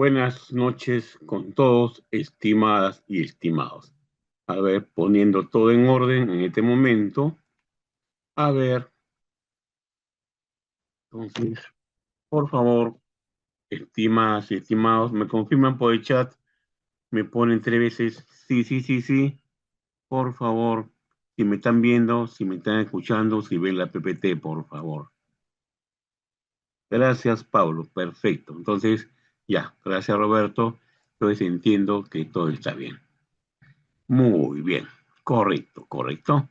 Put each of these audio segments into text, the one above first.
Buenas noches con todos, estimadas y estimados. A ver, poniendo todo en orden en este momento. A ver, entonces, por favor, estimadas y estimados, me confirman por el chat, me ponen 3 veces, sí, sí, sí, sí, por favor, si me están viendo, si me están escuchando, si ven la PPT, por favor. Gracias, Pablo, perfecto. Entonces, ya, gracias, Roberto. Entonces entiendo que todo está bien. Muy bien, correcto, correcto.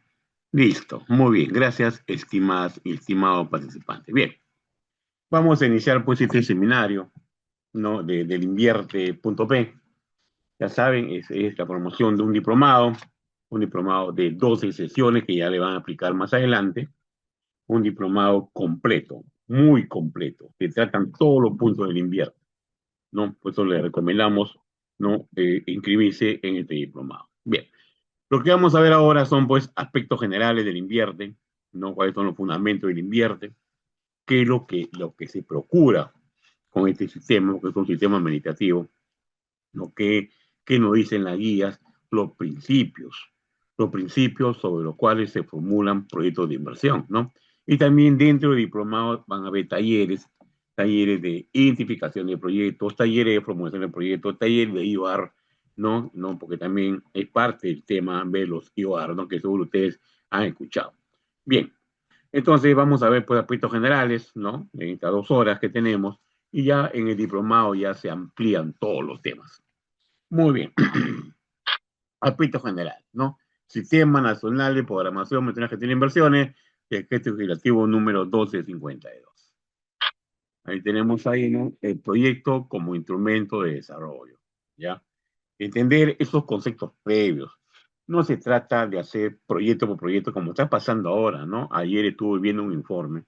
Listo, muy bien, gracias, estimadas y estimados participantes. Bien, vamos a iniciar pues este seminario, ¿no? Del Invierte.p. Ya saben, es la promoción de un diplomado de 12 sesiones que ya le van a aplicar más adelante, un diplomado completo, muy completo, que tratan todos los puntos del Invierte, ¿no? Por eso le recomendamos, ¿no? Inscribirse en este diplomado. Bien. Lo que vamos a ver ahora son pues aspectos generales del invierte, ¿no? Cuáles son los fundamentos del invierte, qué es lo que se procura con este sistema, que es un sistema meditativo, ¿no? ¿Qué nos dicen las guías? Los principios sobre los cuales se formulan proyectos de inversión, ¿no? Y también dentro del diplomado van a haber talleres de identificación de proyectos, talleres de formulación de proyectos, talleres de IOR, ¿no? ¿no? Porque también es parte del tema de los IOR, ¿no? Que seguro ustedes han escuchado. Bien, entonces vamos a ver pues aspectos generales, ¿no? En estas 2 horas que tenemos, y ya en el diplomado ya se amplían todos los temas. Muy bien. Aspectos generales, ¿no? Sistema Nacional de Programación, Metraje de Inversiones, decreto legislativo número 1252. Ahí tenemos ahí, ¿no? El proyecto como instrumento de desarrollo, ¿ya? Entender esos conceptos previos. No se trata de hacer proyecto por proyecto como está pasando ahora, ¿no? Ayer estuve viendo un informe,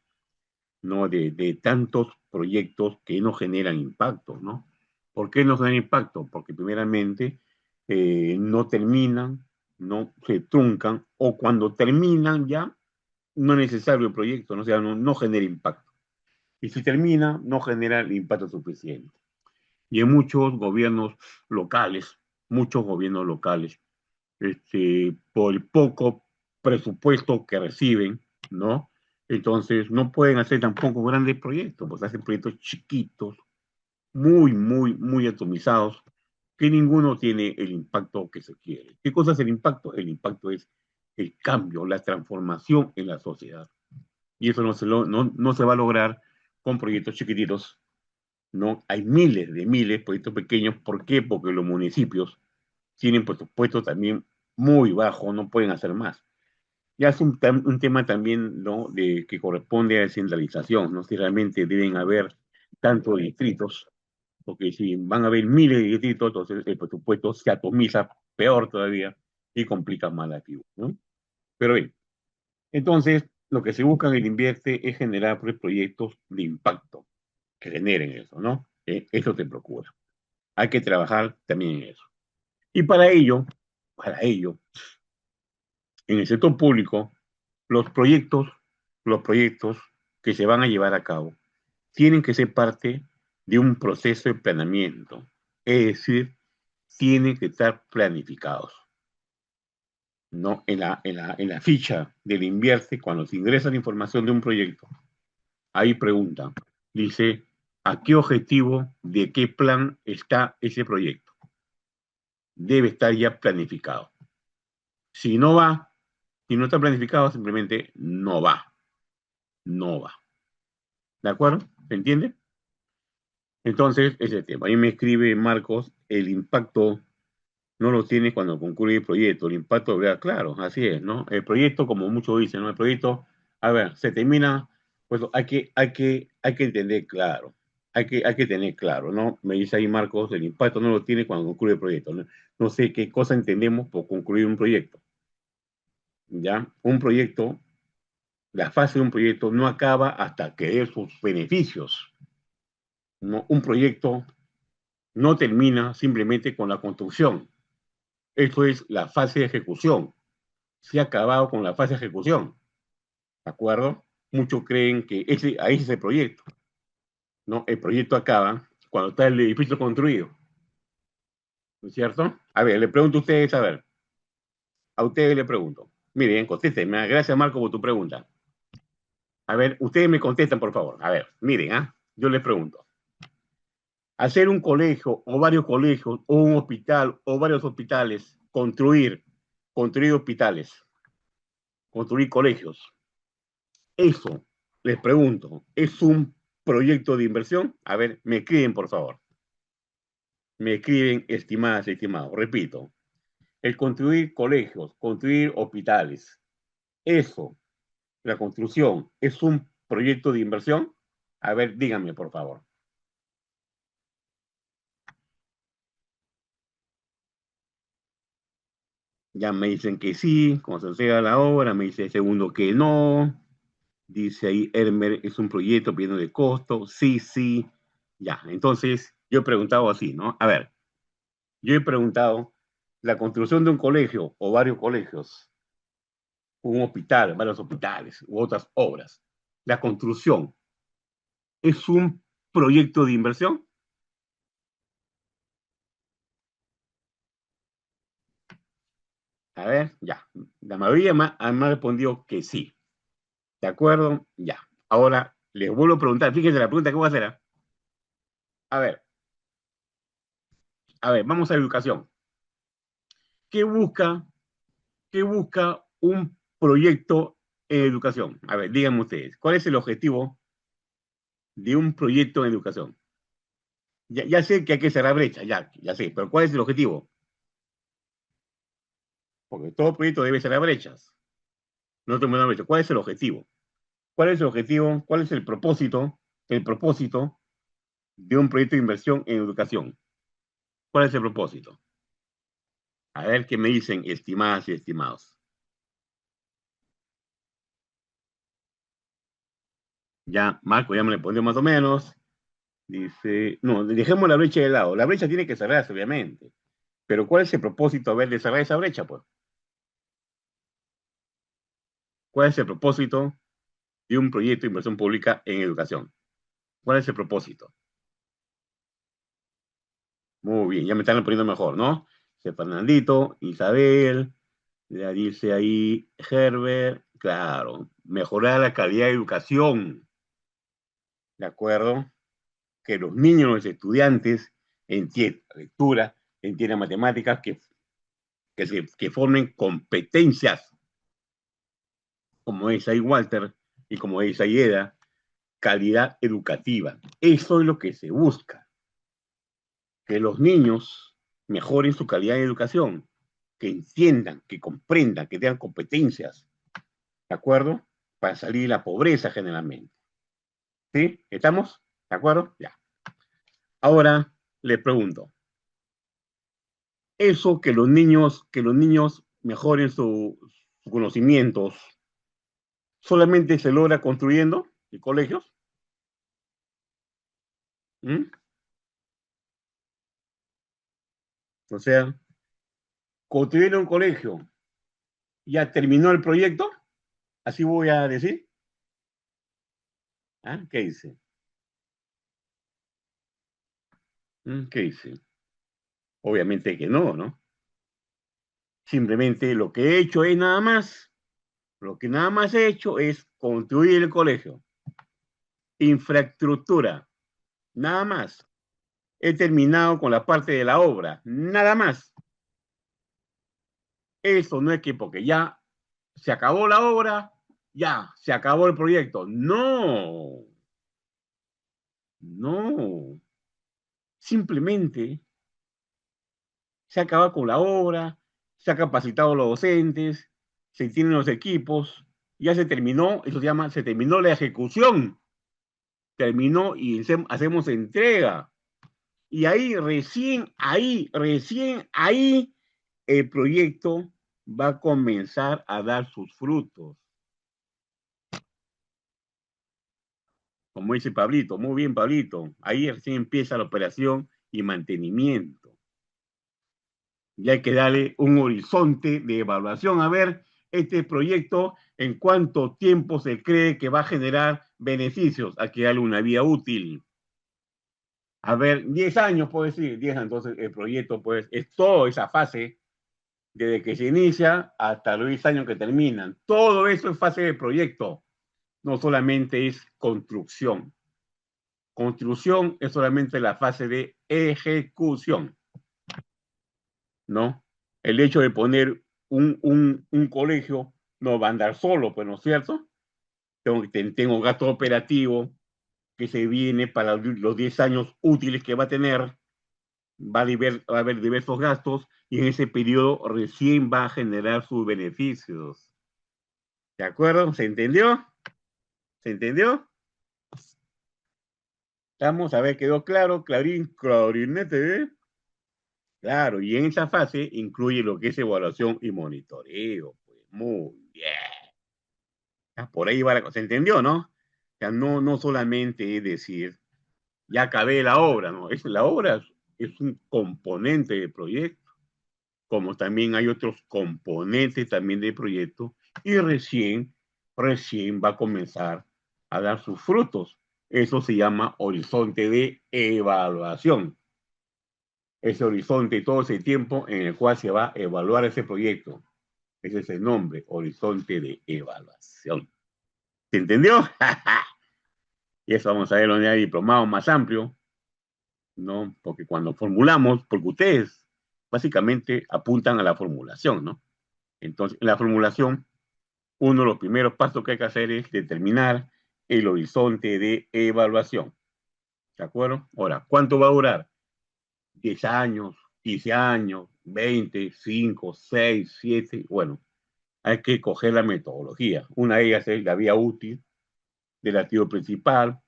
¿no? De tantos proyectos que no generan impacto, ¿no? ¿Por qué no generan impacto? Porque primeramente no terminan, no se truncan, o cuando terminan ya no es necesario el proyecto, ¿no? O sea, no genera impacto. Y si termina, no genera el impacto suficiente. Y en muchos gobiernos locales, por el poco presupuesto que reciben, ¿no? Entonces no pueden hacer tampoco grandes proyectos, pues hacen proyectos chiquitos, muy, muy, muy atomizados, que ninguno tiene el impacto que se quiere. ¿Qué cosa es el impacto? El impacto es el cambio, la transformación en la sociedad. Y eso no se va a lograr con proyectos chiquititos, ¿no? Hay miles de proyectos pequeños. ¿Por qué? Porque los municipios tienen presupuestos también muy bajos, no pueden hacer más. Ya es un tema también, ¿no? Que corresponde a descentralización, ¿no? Si realmente deben haber tantos distritos, porque si van a haber miles de distritos, entonces el presupuesto se atomiza peor todavía y complica más la figura, ¿no? Pero bien, entonces lo que se busca en el invierte es generar pues, proyectos de impacto que generen eso, ¿no? Eso te procura. Hay que trabajar también en eso. Y para ello, en el sector público, los proyectos, los proyectos que se van a llevar a cabo tienen que ser parte de un proceso de planeamiento, es decir, tienen que estar planificados. ¿No? En la ficha del invierte, cuando se ingresa la información de un proyecto, ahí pregunta, dice, ¿a qué objetivo, de qué plan está ese proyecto? Debe estar ya planificado. Si no va, si no está planificado, simplemente no va, no va. ¿De acuerdo? ¿Se entiende? Entonces, ese tema. Ahí me escribe Marcos, el impacto no lo tiene cuando concluye el proyecto. El impacto, vea, claro, así es, ¿no? El proyecto, como muchos dicen, ¿no? El proyecto, a ver, se termina, pues hay que entender claro. Hay que tener claro, ¿no? Me dice ahí Marcos, el impacto no lo tiene cuando concluye el proyecto. No sé qué cosa entendemos por concluir un proyecto. ¿Ya? Un proyecto, la fase de un proyecto no acaba hasta que dé sus beneficios. ¿No? Un proyecto no termina simplemente con la construcción. Eso es la fase de ejecución. Se ha acabado con la fase de ejecución. ¿De acuerdo? Muchos creen que ahí es el proyecto. ¿No? El proyecto acaba cuando está el edificio construido, ¿no es cierto? A ver, le pregunto a ustedes, a ver, a ustedes le pregunto. Miren, contéstenme. Gracias, Marco, por tu pregunta. A ver, ustedes me contestan, por favor. A ver, miren, yo les pregunto. Hacer un colegio o varios colegios o un hospital o varios hospitales, construir hospitales, construir colegios. Eso, les pregunto, ¿es un proyecto de inversión? A ver, me escriben, por favor. Me escriben, estimadas, estimados. Repito, el construir colegios, construir hospitales, eso, la construcción, ¿es un proyecto de inversión? A ver, díganme, por favor. Ya me dicen que sí, cuando se haga la obra, me dice el segundo que no. Dice ahí, Hermer, es un proyecto pidiendo de costo. Sí, sí. Ya, entonces yo he preguntado así, ¿no? A ver, yo he preguntado, la construcción de un colegio o varios colegios, un hospital, varios hospitales u otras obras, la construcción, ¿es un proyecto de inversión? A ver, ya. La mayoría me ha respondido que sí. ¿De acuerdo? Ya. Ahora les vuelvo a preguntar, fíjense la pregunta que voy a hacer. A ver, vamos a educación. ¿Qué busca, qué busca un proyecto en educación? A ver, díganme ustedes, ¿cuál es el objetivo de un proyecto en educación? Ya sé que hay que cerrar brecha, ya sé, pero ¿cuál es el objetivo? Porque todo proyecto debe cerrar brechas. No tenemos brecha. ¿Cuál es el objetivo? ¿Cuál es el objetivo? ¿Cuál es el propósito? El propósito de un proyecto de inversión en educación. ¿Cuál es el propósito? A ver qué me dicen, estimadas y estimados. Ya, Marco ya me respondió más o menos. Dice, no, dejemos la brecha de lado. La brecha tiene que cerrarse, obviamente. Pero ¿cuál es el propósito, a ver, de cerrar esa brecha, pues? ¿Cuál es el propósito de un proyecto de inversión pública en educación? ¿Cuál es el propósito? Muy bien, ya me están respondiendo mejor, ¿no? Dice Fernandito, Isabel, ya dice ahí Herbert, claro, mejorar la calidad de educación, ¿de acuerdo? Que los niños, los estudiantes entiendan lectura, entiendan matemáticas, que formen competencias, como es ahí Walter y como es ahí Eda, calidad educativa. Eso es lo que se busca, que los niños mejoren su calidad de educación, que entiendan, que comprendan, que tengan competencias, ¿de acuerdo? Para salir de la pobreza generalmente. ¿Sí? ¿Estamos? ¿De acuerdo? Ya. Ahora le pregunto, eso que los niños mejoren sus conocimientos, solamente se logra construyendo colegios. ¿Mm? O sea, construir un colegio, ya terminó el proyecto, así voy a decir. ¿Qué dice? ¿Qué dice? Obviamente que no, ¿no? Simplemente lo que he hecho es nada más, lo que nada más he hecho es construir el colegio, infraestructura, nada más. He terminado con la parte de la obra, nada más. Eso no es que porque ya se acabó la obra, ya se acabó el proyecto. No, no. Simplemente se acaba con la obra, se ha capacitado a los docentes, se tienen los equipos, ya se terminó, eso se llama, se terminó la ejecución, terminó y hacemos entrega. Y recién ahí, el proyecto va a comenzar a dar sus frutos. Como dice Pablito, muy bien, Pablito, ahí recién empieza la operación y mantenimiento. Y hay que darle un horizonte de evaluación a ver este proyecto en cuánto tiempo se cree que va a generar beneficios. Hay que darle una vía útil. A ver, 10 años, puedo decir, 10 años. Entonces, el proyecto, pues, es toda esa fase, desde que se inicia hasta los 10 años que terminan. Todo eso es fase de proyecto, no solamente es construcción. Construcción es solamente la fase de ejecución, ¿no? El hecho de poner un colegio no va a andar solo, pues, ¿no es cierto? Tengo gasto operativo que se viene para los 10 años útiles que va a tener, va a haber diversos gastos y en ese periodo recién va a generar sus beneficios. ¿De acuerdo? ¿Se entendió? ¿Se entendió? Vamos a ver, quedó claro, clarinete, ¿eh? Claro, y en esa fase incluye lo que es evaluación y monitoreo. Pues muy bien. Por ahí va la cosa. ¿Se entendió, no? O sea, no solamente es decir, ya acabé la obra, ¿no? La obra es un componente del proyecto, como también hay otros componentes también del proyecto, y recién va a comenzar a dar sus frutos. Eso se llama horizonte de evaluación. Ese horizonte y todo ese tiempo en el cual se va a evaluar ese proyecto. Ese es el nombre, horizonte de evaluación. ¿Se entendió? Y eso vamos a ver donde hay diplomado más amplio, ¿no? Porque cuando formulamos, porque ustedes básicamente apuntan a la formulación, ¿no? Entonces, en la formulación, uno de los primeros pasos que hay que hacer es determinar el horizonte de evaluación. ¿De acuerdo? Ahora, ¿cuánto va a durar? 10 años, 15 años, 20, 5, 6, 7. Bueno, hay que coger la metodología. Una de ellas es la vía útil del activo principal,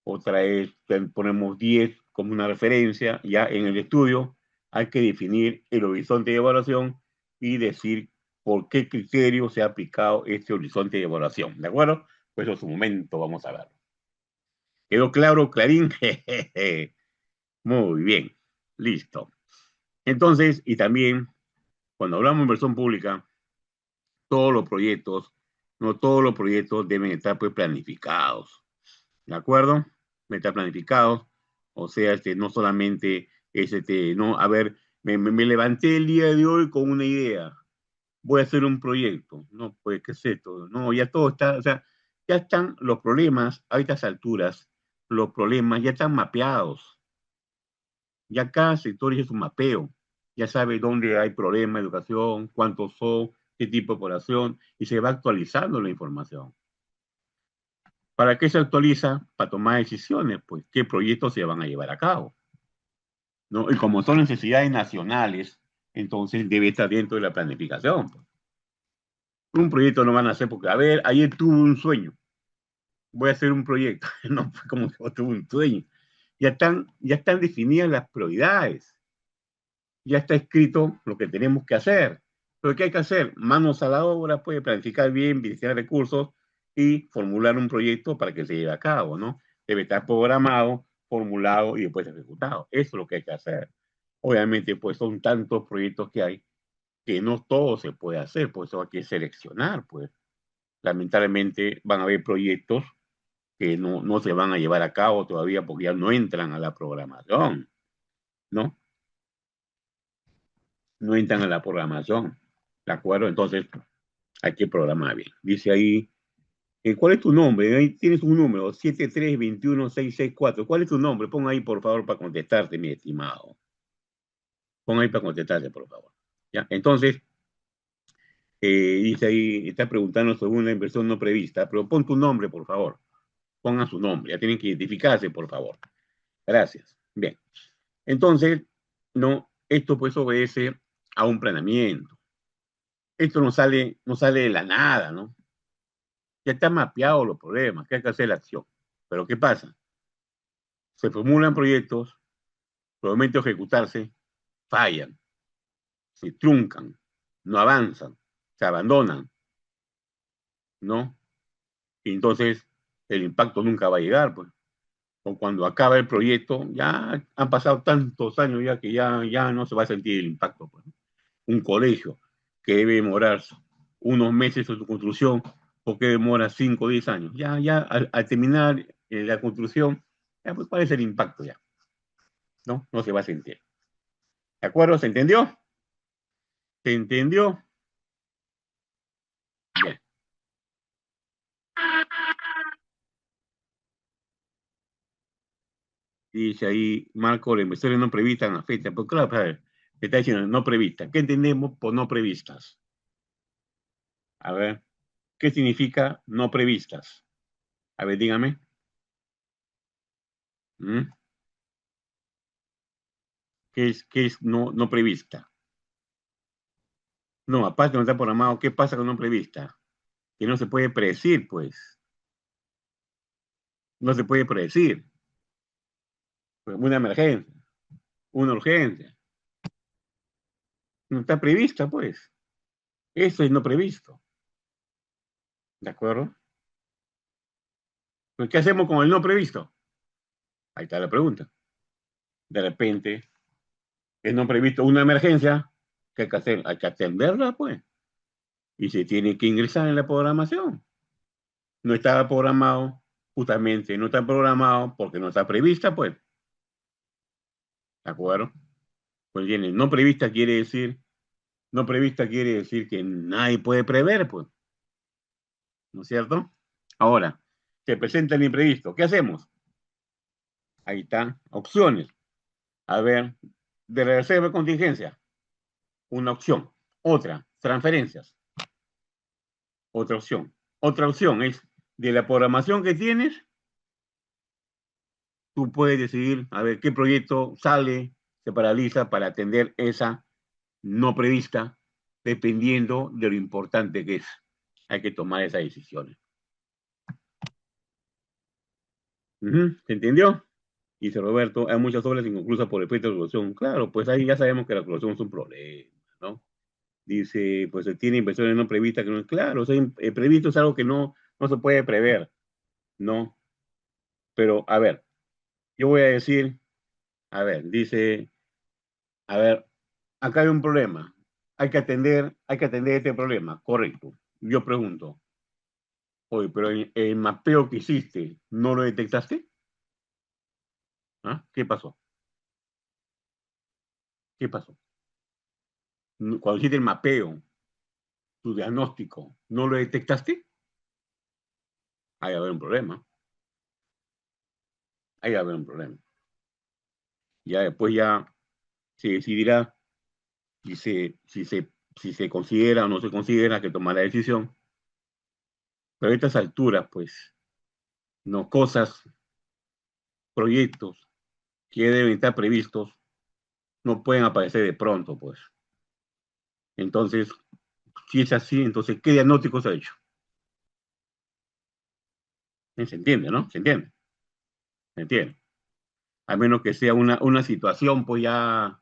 otra es, ponemos 10 como una referencia, ya en el estudio hay que definir el horizonte de evaluación y decir por qué criterio se ha aplicado este horizonte de evaluación, ¿de acuerdo? Pues en su momento vamos a verlo. ¿Quedó claro, Clarín? Muy bien, listo. Entonces, y también, cuando hablamos de inversión pública, todos los proyectos, no todos los proyectos deben estar pues planificados, ¿de acuerdo? Metaplanificados, o sea, no solamente es no, a ver, me levanté el día de hoy con una idea, voy a hacer un proyecto, no, pues, ¿qué es esto? No, ya todo está, o sea, ya están los problemas a estas alturas, los problemas ya están mapeados, ya cada sector hizo su mapeo, ya sabe dónde hay problemas de educación, cuántos son, qué tipo de población, y se va actualizando la información. ¿Para qué se actualiza? Para tomar decisiones, pues, qué proyectos se van a llevar a cabo, ¿no? Y como son necesidades nacionales, entonces debe estar dentro de la planificación. Pues. Un proyecto no van a hacer porque, a ver, ayer tuve un sueño, voy a hacer un proyecto. No, fue como que tuve un sueño. Ya están definidas las prioridades, ya está escrito lo que tenemos que hacer. Pero ¿qué hay que hacer? Manos a la obra, puede planificar bien, visitar recursos y formular un proyecto para que se lleve a cabo, ¿no? Debe estar programado, formulado y después ejecutado. Eso es lo que hay que hacer. Obviamente, pues son tantos proyectos que hay que no todo se puede hacer, por eso hay que seleccionar, pues. Lamentablemente van a haber proyectos que no se van a llevar a cabo todavía porque ya no entran a la programación, ¿no? No entran a la programación, ¿de acuerdo? Entonces, hay que programar bien. Dice ahí, ¿cuál es tu nombre? Ahí tienes un número, 7321664. ¿Cuál es tu nombre? Pon ahí, por favor, para contestarte, mi estimado. Pon ahí para contestarte, por favor. ¿Ya? Entonces, dice ahí, está preguntando sobre una inversión no prevista, pero pon tu nombre, por favor. Pongan su nombre, ya tienen que identificarse, por favor. Gracias. Bien. Entonces, no, esto pues obedece a un planeamiento. Esto no sale de la nada, ¿no? Ya están mapeados los problemas, que hay que hacer la acción. Pero ¿qué pasa? Se formulan proyectos, prometen ejecutarse, fallan, se truncan, no avanzan, se abandonan, ¿no? Y entonces el impacto nunca va a llegar, pues. O cuando acaba el proyecto, ya han pasado tantos años ya que ya no se va a sentir el impacto, pues. Un colegio que debe demorar unos meses en su construcción, porque demora 5 o 10 años. Ya al terminar la construcción, ya pues, ¿cuál es el impacto ya? No, no se va a sentir. ¿De acuerdo? ¿Se entendió? ¿Se entendió? Bien. Dice ahí, Marco, la inversión no prevista en la fecha. Pues claro, a ver, te está diciendo no prevista. ¿Qué entendemos por no previstas? A ver, ¿qué significa no previstas? A ver, dígame. ¿Mm? ¿Qué es no prevista? No, aparte no está programado, ¿qué pasa con no prevista? Que no se puede predecir, pues. No se puede predecir. Pues, una emergencia, una urgencia. No está prevista, pues. Eso es no previsto. ¿De acuerdo? Pues, ¿qué hacemos con el no previsto? Ahí está la pregunta. De repente, es no previsto una emergencia, ¿qué hay que hacer? Hay que atenderla, pues. Y se tiene que ingresar en la programación. No estaba programado, justamente, no está programado porque no está prevista, pues. ¿De acuerdo? Pues viene, no prevista quiere decir que nadie puede prever, pues. ¿No es cierto? Ahora, se presenta el imprevisto. ¿Qué hacemos? Ahí están, opciones. A ver, de la reserva de contingencia, una opción. Otra, transferencias, otra opción. Otra opción es, de la programación que tienes, tú puedes decidir, a ver, qué proyecto sale, se paraliza para atender esa no prevista, dependiendo de lo importante que es. Hay que tomar esas decisiones. ¿Se entendió? Dice Roberto, hay muchas obras inconclusas por efecto de resolución. Claro, pues ahí ya sabemos que la resolución es un problema, ¿no? Dice, pues se tiene inversiones no previstas que no es claro, o sea, previsto es algo que no se puede prever, ¿no? Pero, a ver, yo voy a decir, a ver, dice, a ver, acá hay un problema, hay que atender este problema, correcto. Yo pregunto, oye, pero el mapeo que hiciste, ¿no lo detectaste? ¿Ah? ¿Qué pasó? ¿Qué pasó? Cuando hiciste el mapeo, tu diagnóstico, ¿no lo detectaste? Ahí va a haber un problema. Ahí va a haber un problema. Ya después ya se decidirá si si se considera o no se considera que tomar la decisión. Pero a estas alturas, pues, no cosas, proyectos que deben estar previstos no pueden aparecer de pronto, pues. Entonces, si es así, entonces, ¿qué diagnóstico se ha hecho? Se entiende, ¿no? Se entiende, se entiende. A menos que sea una situación, pues ya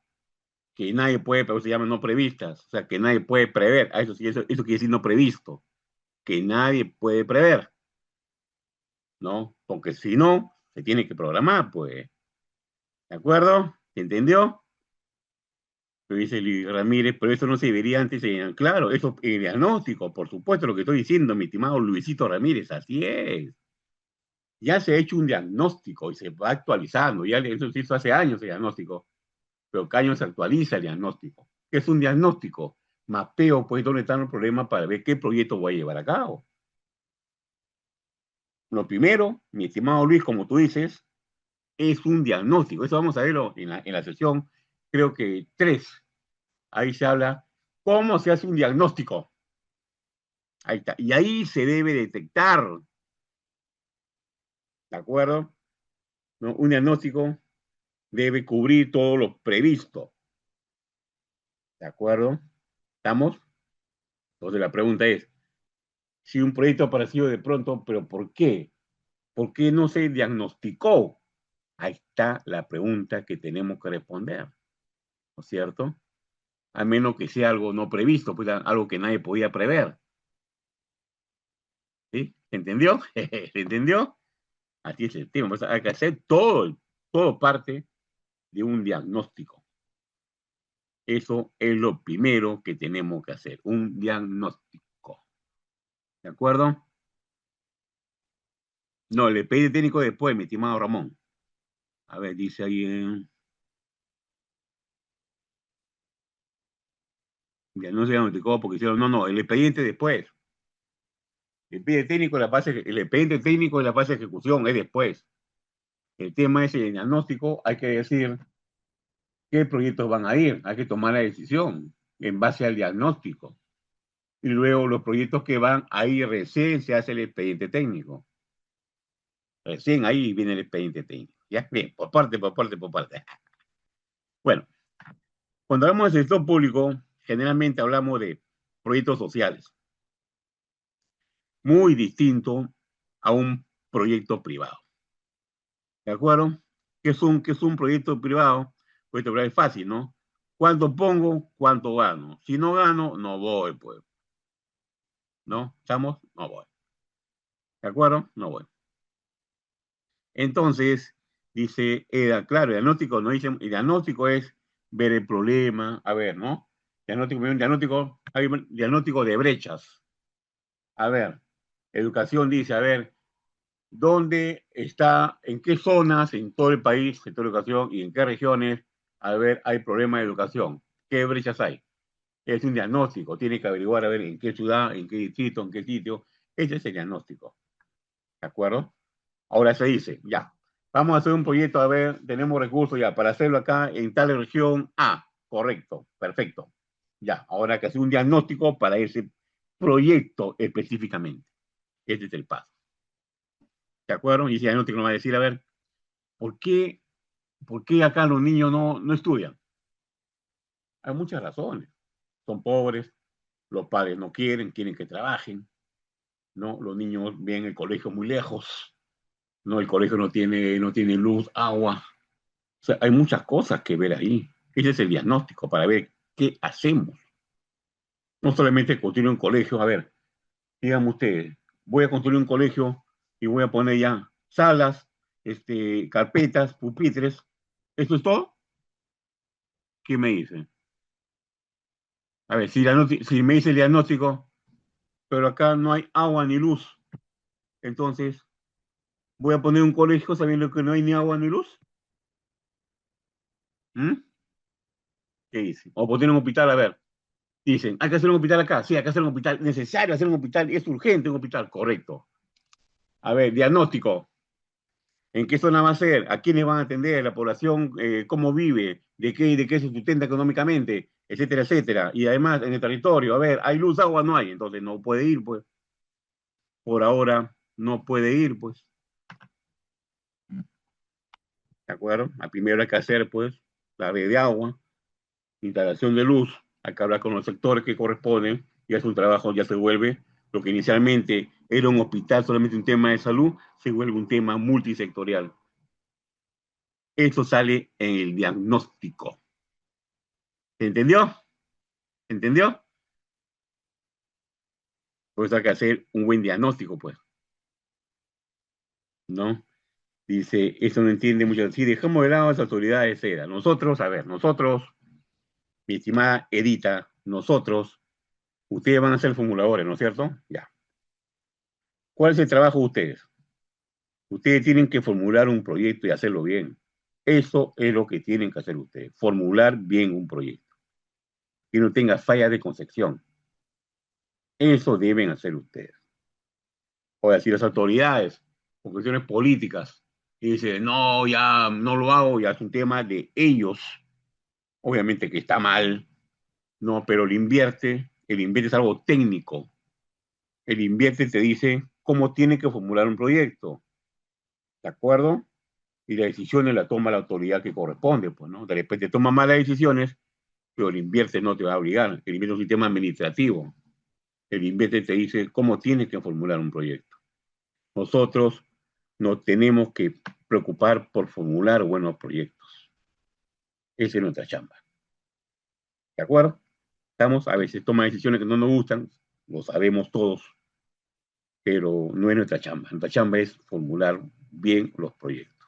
que nadie puede, pero se llama no previstas, o sea, que nadie puede prever. Eso sí, eso quiere decir no previsto, que nadie puede prever, ¿no? Porque si no, se tiene que programar, pues. ¿De acuerdo? ¿Se entendió? Pero dice Luis Ramírez, pero eso no se debería antes. Claro, eso es diagnóstico, por supuesto, lo que estoy diciendo, mi estimado Luisito Ramírez, así es. Ya se ha hecho un diagnóstico y se va actualizando. Ya eso se hizo hace años el diagnóstico, pero cada año se actualiza el diagnóstico. ¿Qué es un diagnóstico? Mapeo, pues, dónde están los problemas para ver qué proyecto voy a llevar a cabo. Lo primero, mi estimado Luis, como tú dices, es un diagnóstico. Eso vamos a verlo en la sesión, creo que 3. Ahí se habla cómo se hace un diagnóstico. Ahí está. Y ahí se debe detectar, ¿de acuerdo? ¿No? Un diagnóstico debe cubrir todo lo previsto, ¿de acuerdo? ¿Estamos? Entonces la pregunta es, si un proyecto ha aparecido de pronto, ¿pero por qué? ¿Por qué no se diagnosticó? Ahí está la pregunta que tenemos que responder, ¿no es cierto? A menos que sea algo no previsto, pues algo que nadie podía prever. ¿Sí? ¿Se entendió? ¿Se entendió? Así es el tema. Pues hay que hacer todo parte de un diagnóstico. Eso es lo primero que tenemos que hacer, un diagnóstico. ¿De acuerdo? No, le pedí técnico después, mi estimado Ramón. A ver, dice ahí. diagnóstico diagnosticó porque hicieron, no, el expediente después. El expediente técnico, el expediente técnico de la fase de ejecución es después. El tema es el diagnóstico, hay que decir qué proyectos van a ir, hay que tomar la decisión en base al diagnóstico. Y luego los proyectos que van ahí recién se hace el expediente técnico. Recién ahí viene el expediente técnico. ¿Ya? Bien, por parte, por parte, por parte. Bueno, cuando hablamos del sector público, generalmente hablamos de proyectos sociales, muy distinto a un proyecto privado. ¿De acuerdo? Qué es un proyecto privado? Proyecto privado es fácil, ¿no? ¿Cuánto pongo? ¿Cuánto gano? Si no gano, no voy, pues. ¿No? ¿Estamos? No voy. ¿De acuerdo? No voy. Entonces, dice, claro, el diagnóstico no dice, el diagnóstico es ver el problema, a ver, ¿no? Hay un diagnóstico de brechas. A ver, educación dice, a ver, ¿dónde está, en qué zonas en todo el país, sector de educación, y en qué regiones, a ver, hay problemas de educación? ¿Qué brechas hay? Es un diagnóstico, tiene que averiguar, a ver, en qué ciudad, en qué distrito, en qué sitio. Ese es el diagnóstico, ¿de acuerdo? Ahora se dice, ya, vamos a hacer un proyecto, a ver, tenemos recursos ya para hacerlo acá en tal región. Correcto, perfecto. Ya, ahora hay que hacer un diagnóstico para ese proyecto específicamente. Ese es el paso. ¿De acuerdo? Y ese diagnóstico nos va a decir, a ver, ¿por qué, por qué acá los niños no estudian? Hay muchas razones. Son pobres, los padres no quieren, quieren que trabajen, ¿no? Los niños ven el colegio muy lejos, ¿no? El colegio no tiene luz, agua. O sea, hay muchas cosas que ver ahí. Ese es el diagnóstico para ver qué hacemos. No solamente construir un colegio, a ver, díganme ustedes, voy a construir un colegio y voy a poner ya salas, carpetas, pupitres. ¿Esto es todo? ¿Qué me dicen? A ver, si me dice el diagnóstico, pero acá no hay agua ni luz, entonces, ¿voy a poner un colegio sabiendo que no hay ni agua ni luz? ¿Mm? ¿Qué dicen? O poner un hospital, a ver, dicen, hay que hacer un hospital acá, sí, hay que hacer un hospital, necesario hacer un hospital, es urgente un hospital, correcto. A ver, diagnóstico, ¿en qué zona va a ser? ¿A quiénes van a atender? ¿La población cómo vive? De qué se sustenta económicamente? Etcétera, etcétera. Y además, en el territorio, a ver, ¿hay luz, agua? No hay, entonces no puede ir, pues. Por ahora no puede ir, pues. ¿De acuerdo? Primero hay que hacer, pues, la red de agua, instalación de luz, hay que hablar con los sectores que corresponden, y es un trabajo, ya se vuelve lo que inicialmente era un hospital, solamente un tema de salud, se vuelve un tema multisectorial. Eso sale en el diagnóstico. ¿Se entendió? ¿Se entendió? Pues hay que hacer un buen diagnóstico, pues, ¿no? Dice, eso no entiende mucho. Si dejamos de lado a las autoridades, era. Nosotros, a ver, nosotros, mi estimada Edita, nosotros, ustedes van a ser formuladores, ¿no es cierto? Ya. ¿Cuál es el trabajo de ustedes? Ustedes tienen que formular un proyecto y hacerlo bien. Eso es lo que tienen que hacer ustedes, formular bien un proyecto. Que no tenga fallas de concepción. Eso deben hacer ustedes. O decir las autoridades, por cuestiones políticas, y dicen, no, ya no lo hago, ya es un tema de ellos. Obviamente que está mal, no, pero el invierte es algo técnico. El invierte te dice cómo tiene que formular un proyecto, ¿de acuerdo? Y las decisiones las toma la autoridad que corresponde, pues, ¿no? De repente toma malas decisiones, pero el invierte no te va a obligar. El invierte es un sistema administrativo. El invierte te dice cómo tienes que formular un proyecto. Nosotros nos tenemos que preocupar por formular buenos proyectos. Esa es nuestra chamba. ¿De acuerdo? Estamos, a veces toma decisiones que no nos gustan, lo sabemos todos, pero no es nuestra chamba. Nuestra chamba es formular bien los proyectos.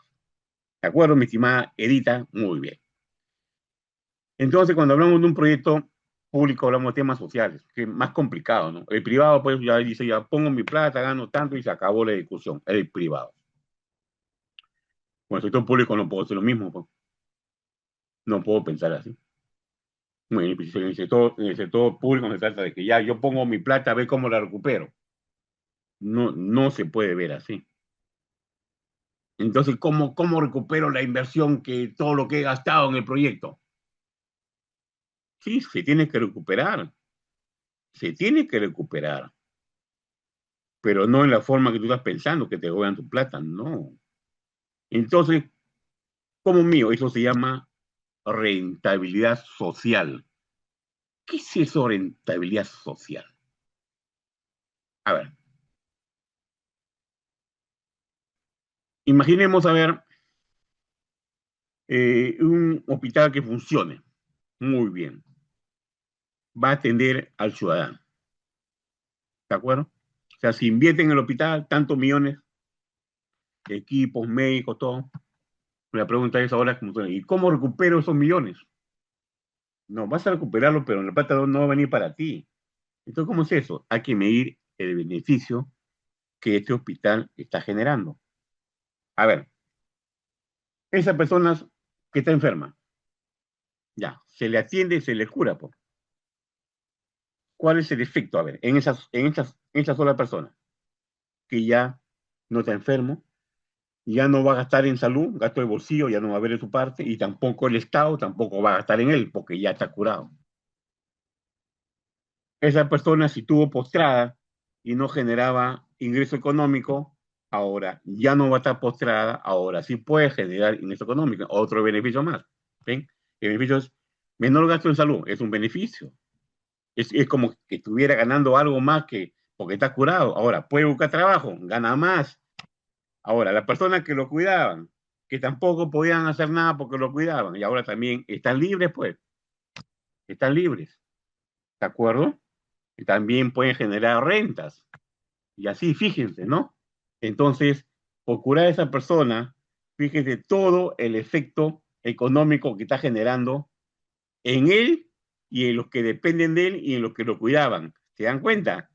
¿De acuerdo, mi estimada Edita? Muy bien. Entonces, cuando hablamos de un proyecto público, hablamos de temas sociales, que es más complicado, ¿no? El privado, pues, ya dice, ya pongo mi plata, gano tanto y se acabó la discusión. El privado. Con el sector público no puedo hacer lo mismo, pues. No puedo pensar así. Bueno, pues en el sector público se trata de que ya yo pongo mi plata a ver cómo la recupero. No, no se puede ver así. Entonces, ¿cómo recupero la inversión que todo lo que he gastado en el proyecto? Sí, se tiene que recuperar, pero no en la forma que tú estás pensando, que te roban tu plata, no. Entonces, como mío, eso se llama rentabilidad social. ¿Qué es eso, rentabilidad social? A ver, imaginemos, a ver, un hospital que funcione muy bien, va a atender al ciudadano, ¿de acuerdo? O sea, si invierte en el hospital tantos millones, equipos, médicos, todo, la pregunta es ahora, ¿y cómo recupero esos millones? No, vas a recuperarlo, pero la plata no va a venir para ti. Entonces, ¿cómo es eso? Hay que medir el beneficio que este hospital está generando. A ver, esa persona que está enferma, ya, se le atiende, se le cura, pues. ¿Cuál es el efecto? A ver, en esa sola persona que ya no está enfermo, ya no va a gastar en salud, gasto de bolsillo, ya no va a ver de su parte, y tampoco el Estado tampoco va a gastar en él, porque ya está curado. Esa persona, si tuvo postrada y no generaba ingreso económico, ahora ya no va a estar postrada, ahora sí puede generar ingreso económico, otro beneficio más. ¿Ven? El beneficio es menor gasto en salud, es un beneficio. Es como que estuviera ganando algo más que porque está curado. Ahora puede buscar trabajo, gana más. Ahora, las personas que lo cuidaban, que tampoco podían hacer nada porque lo cuidaban, y ahora también están libres, pues, están libres, ¿de acuerdo? Y también pueden generar rentas. Y así, fíjense, ¿no? Entonces, por curar a esa persona, fíjense todo el efecto económico que está generando en él y en los que dependen de él y en los que lo cuidaban. ¿Se dan cuenta?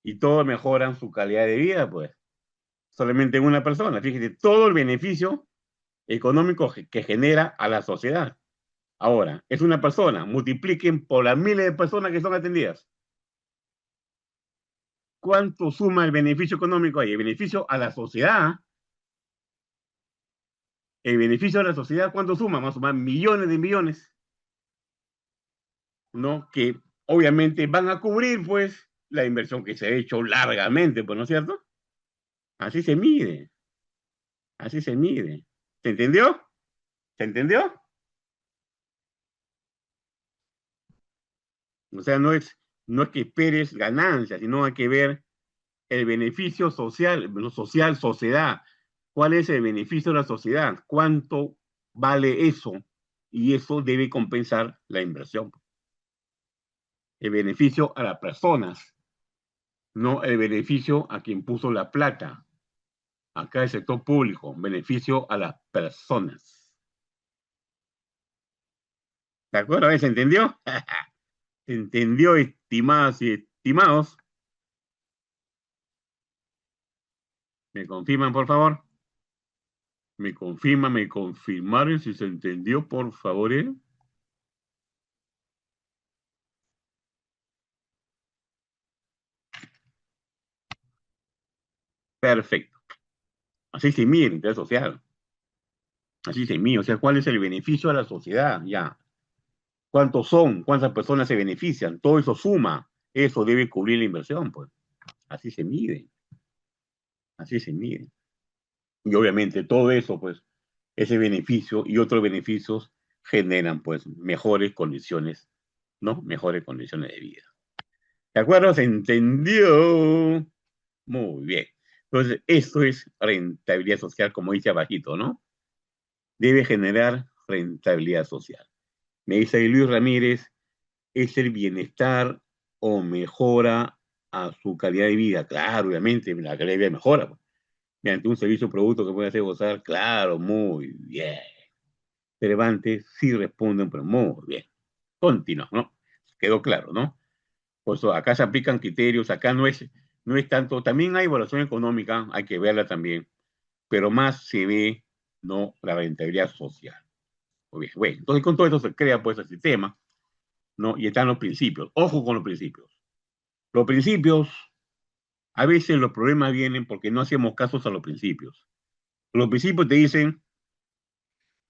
Y todos mejoran su calidad de vida, pues, solamente en una persona. Fíjense todo el beneficio económico que genera a la sociedad. Ahora, es una persona, multipliquen por las miles de personas que son atendidas. ¿Cuánto suma el beneficio económico ahí? El beneficio a la sociedad. El beneficio a la sociedad, ¿cuánto suma? Más o menos millones de millones, ¿no? Que obviamente van a cubrir, pues, la inversión que se ha hecho largamente, pues, ¿no es cierto? Así se mide, así se mide. ¿Se entendió? ¿Se entendió? O sea, no es que esperes ganancias, sino hay que ver el beneficio social, social, sociedad. ¿Cuál es el beneficio de la sociedad? ¿Cuánto vale eso? Y eso debe compensar la inversión. El beneficio a las personas, no el beneficio a quien puso la plata. Acá el sector público, beneficio a las personas. ¿De acuerdo? ¿Se entendió? ¿Se entendió, estimadas y estimados? ¿Me confirman, por favor? Me confirmaron si se entendió, por favor, ¿eh? Perfecto. Así se mide el interés social. Así se mide. O sea, ¿cuál es el beneficio a la sociedad? Ya. ¿Cuántos son? ¿Cuántas personas se benefician? Todo eso suma. Eso debe cubrir la inversión, pues. Así se mide. Así se mide. Y obviamente todo eso, pues, ese beneficio y otros beneficios generan, pues, mejores condiciones, ¿no? Mejores condiciones de vida. ¿De acuerdo? ¿Se entendió? Muy bien. Entonces, esto es rentabilidad social, como dice abajito, ¿no? Debe generar rentabilidad social. Me dice Luis Ramírez, es el bienestar o mejora a su calidad de vida. Claro, obviamente, la calidad de vida mejora, pues, mediante un servicio o producto que puede hacer gozar. Claro, muy bien. Cervantes sí responden, pero muy bien. Continuamos, ¿no? Quedó claro, ¿no? Por eso acá se aplican criterios, acá no es tanto, también hay evaluación económica, hay que verla también, pero más se ve, ¿no? La rentabilidad social. Muy bien, bueno, entonces con todo esto se crea pues el sistema. ¿no? Y están los principios. Ojo con los principios. Los principios, a veces los problemas vienen porque no hacemos casos a los principios. Los principios te dicen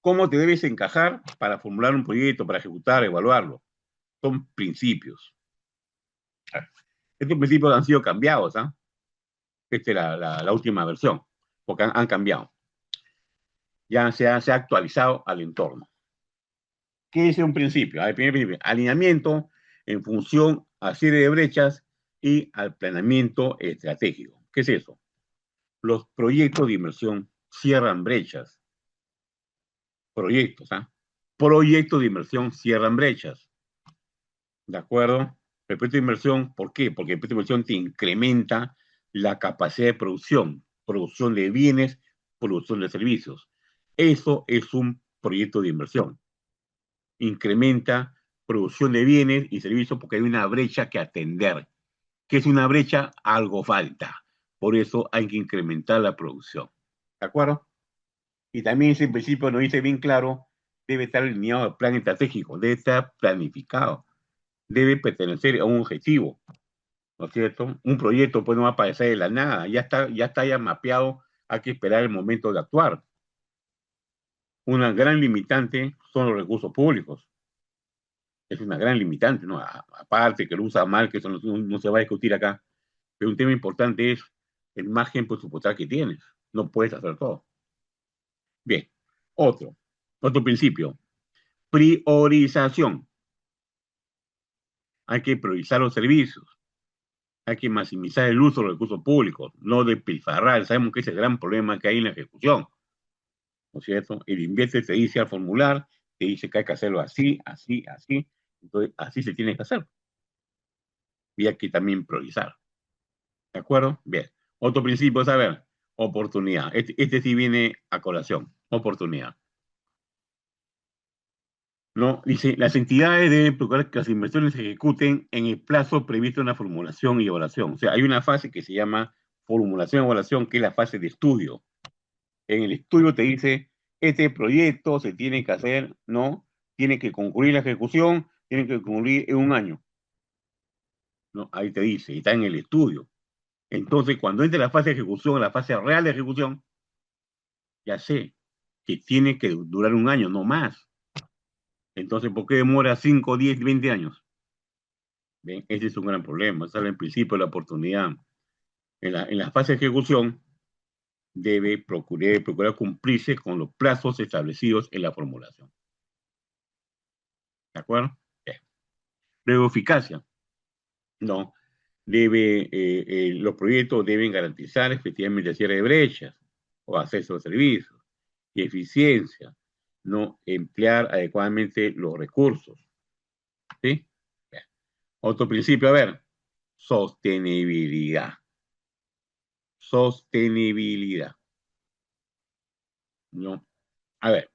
cómo te debes encajar para formular un proyecto, para ejecutar, evaluarlo. Son principios. Estos principios han sido cambiados, ¿ah? Esta es la última versión, porque han cambiado. Ya se ha actualizado al entorno. ¿Qué es un principio? El primer principio, alineamiento en función a serie de brechas y al planeamiento estratégico. ¿Qué es eso? Los proyectos de inversión cierran brechas. Proyectos, ¿ah? Proyectos de inversión cierran brechas. ¿De acuerdo? El proyecto de inversión, ¿por qué? Porque el proyecto de inversión te incrementa la capacidad de producción de bienes, producción de servicios. Eso es un proyecto de inversión. Incrementa producción de bienes y servicios porque hay una brecha que atender. ¿Qué es una brecha? Algo falta. Por eso hay que incrementar la producción. ¿De acuerdo? Y también ese principio nos dice bien claro, debe estar alineado al plan estratégico, debe estar planificado, debe pertenecer a un objetivo, ¿no es cierto? Un proyecto pues no va a aparecer de la nada, ya está ya mapeado, hay que esperar el momento de actuar. Una gran limitante son los recursos públicos. Es una gran limitante, ¿no? Aparte que lo usa mal, que eso no se va a discutir acá, pero un tema importante es el margen presupuestal que tienes. No puedes hacer todo. Bien, otro principio, priorización. Hay que priorizar los servicios, hay que maximizar el uso de los recursos públicos, no despilfarrar. Sabemos que ese es el gran problema que hay en la ejecución, ¿no es cierto? El invierte te dice al formular, te dice que hay que hacerlo así, así, así, entonces así se tiene que hacer. Y hay que también priorizar, ¿de acuerdo? Bien. Otro principio es, a ver, oportunidad. Este sí viene a colación, oportunidad. ¿No? Dice, las entidades deben procurar que las inversiones se ejecuten en el plazo previsto en la formulación y evaluación. O sea, hay una fase que se llama formulación y evaluación, que es la fase de estudio. En el estudio te dice, este proyecto se tiene que hacer, ¿no? Tiene que concluir la ejecución, tiene que concluir en un año. ¿No? Ahí te dice, está en el estudio. Entonces, cuando entre la fase de ejecución, la fase real de ejecución, ya sé que tiene que durar un año, no más. Entonces, ¿por qué demora 5, 10, 20 años? ¿Ven? Ese es un gran problema. Ese es el principio de la oportunidad. En la fase de ejecución debe procurar cumplirse con los plazos establecidos en la formulación. ¿De acuerdo? Bien. Luego, eficacia. No. Los proyectos deben garantizar efectivamente cierre de brechas o acceso a servicios y eficiencia. No emplear adecuadamente los recursos. ¿Sí? Bien. Otro principio, a ver, sostenibilidad. Sostenibilidad. ¿No? A ver,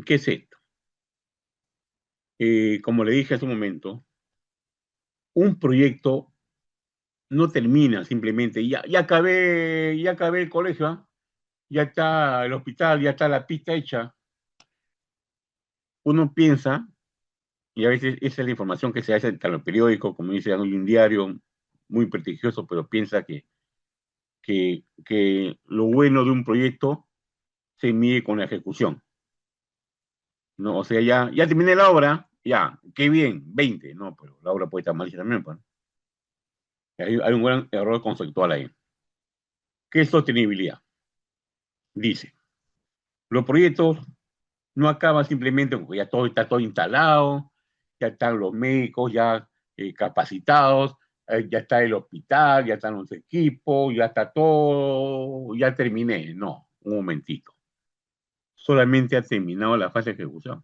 ¿qué es esto? Como le dije hace un momento, un proyecto no termina simplemente, ya acabé el colegio, ¿ah? Ya está el hospital, ya está la pista hecha. Uno piensa, y a veces esa es la información que se hace en los periódicos, como dice, hay un diario muy prestigioso, pero piensa que lo bueno de un proyecto se mide con la ejecución. ¿No? O sea, ya terminé la obra, ya, qué bien, 20, no, pero la obra puede estar mal también, pues. Hay un gran error conceptual ahí. ¿Qué es sostenibilidad? Dice, los proyectos no acaban simplemente porque ya todo está todo instalado, ya están los médicos ya capacitados, ya está el hospital, ya están los equipos, ya está todo, ya terminé. No, un momentito. Solamente ha terminado la fase de ejecución.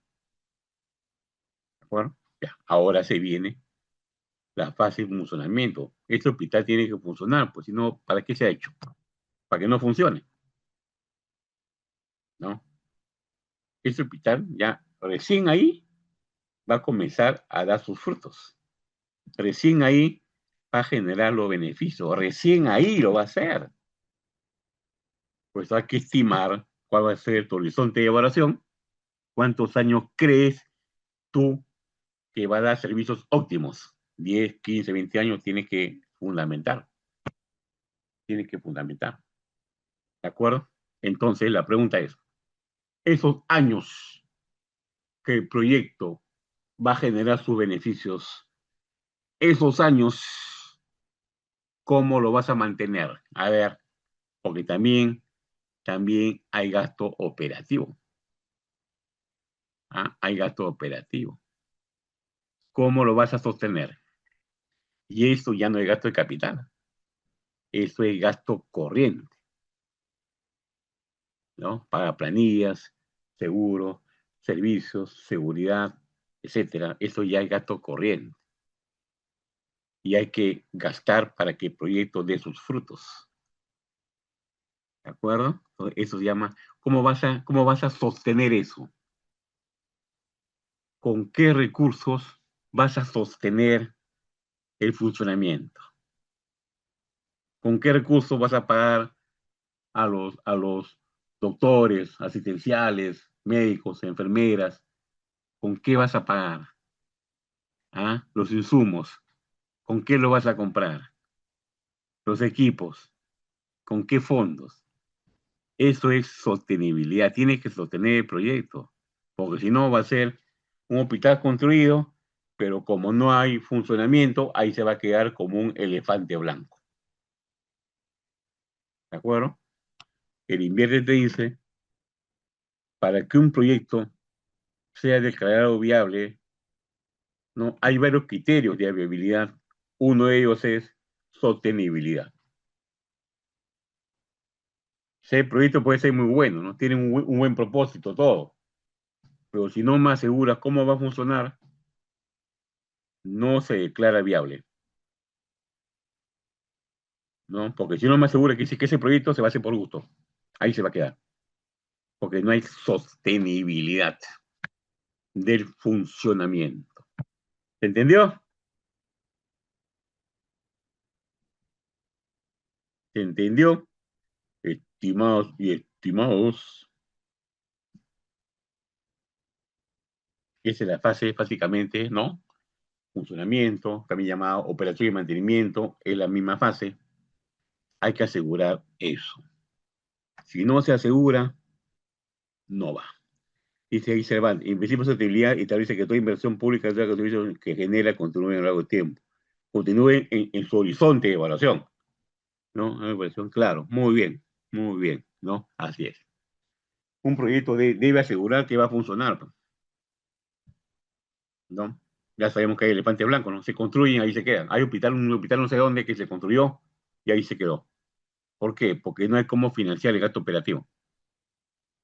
¿De acuerdo? Ya, ahora se viene la fase de funcionamiento. Este hospital tiene que funcionar, pues si no, ¿para qué se ha hecho? Para que no funcione, ¿no? Este hospital ya recién ahí va a comenzar a dar sus frutos. Recién ahí va a generar los beneficios. Recién ahí lo va a hacer. Pues hay que estimar cuál va a ser tu horizonte de evaluación, cuántos años crees tú que va a dar servicios óptimos. 10, 15, 20 años tiene que fundamentar. Tiene que fundamentar. ¿De acuerdo? Entonces, la pregunta es, esos años que el proyecto va a generar sus beneficios, esos años, ¿cómo lo vas a mantener? A ver, porque también hay gasto operativo. ¿Ah? Hay gasto operativo. ¿Cómo lo vas a sostener? Y eso ya no es gasto de capital, eso es gasto corriente, ¿no? Para planillas, seguro, servicios, seguridad, etcétera. Eso ya es gasto corriente. Y hay que gastar para que el proyecto dé sus frutos. ¿De acuerdo? Eso se llama, cómo vas a sostener eso? ¿Con qué recursos vas a sostener el funcionamiento? ¿Con qué recursos vas a pagar a los doctores, asistenciales, médicos, enfermeras? ¿Con qué vas a pagar? ¿Ah? Los insumos, ¿con qué lo vas a comprar? Los equipos, ¿con qué fondos? Eso es sostenibilidad, tienes que sostener el proyecto, porque si no va a ser un hospital construido, pero como no hay funcionamiento, ahí se va a quedar como un elefante blanco. ¿De acuerdo? El invierte te dice, para que un proyecto sea declarado viable, ¿no? Hay varios criterios de viabilidad. Uno de ellos es sostenibilidad. Ese proyecto puede ser muy bueno, ¿no? Tiene un buen propósito, todo. Pero si no me aseguras cómo va a funcionar, no se declara viable, ¿no? Porque si no me asegura que ese proyecto se va a hacer por gusto, ahí se va a quedar. Porque no hay sostenibilidad del funcionamiento. ¿Se entendió? ¿Se entendió? Estimados y estimados, esa es la fase, básicamente, ¿no? Funcionamiento, también llamado operación y mantenimiento, es la misma fase. Hay que asegurar eso. Si no se asegura, no va. Dice ahí Cervantes, en principio de sostenibilidad establece que toda inversión pública que genera continúe a lo largo del tiempo. Continúe en su horizonte de evaluación, ¿no? Una evaluación, claro, muy bien, ¿no? Así es. Un proyecto debe asegurar que va a funcionar, ¿no? Ya sabemos que hay elefante blanco, ¿no? Se construyen, ahí se quedan. Hay un hospital no sé dónde que se construyó y ahí se quedó. ¿Por qué? Porque no hay cómo financiar el gasto operativo.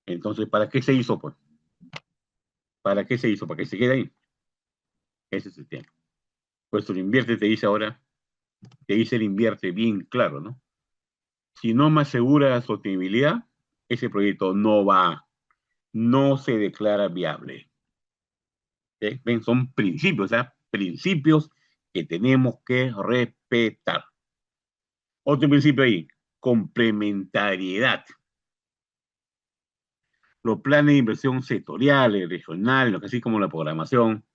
Entonces, ¿para qué se hizo, pues? ¿Para qué se hizo? ¿Para que se quede ahí? Ese es el tema. Pues el invierte te dice ahora, te dice el invierte bien claro, ¿no? Si no me asegura la sostenibilidad, ese proyecto no va, no se declara viable. ¿Sí? ¿Ven? Son principios, ¿eh? Principios que tenemos que respetar. Otro principio ahí, complementariedad. Los planes de inversión sectoriales, regionales, así como la programación,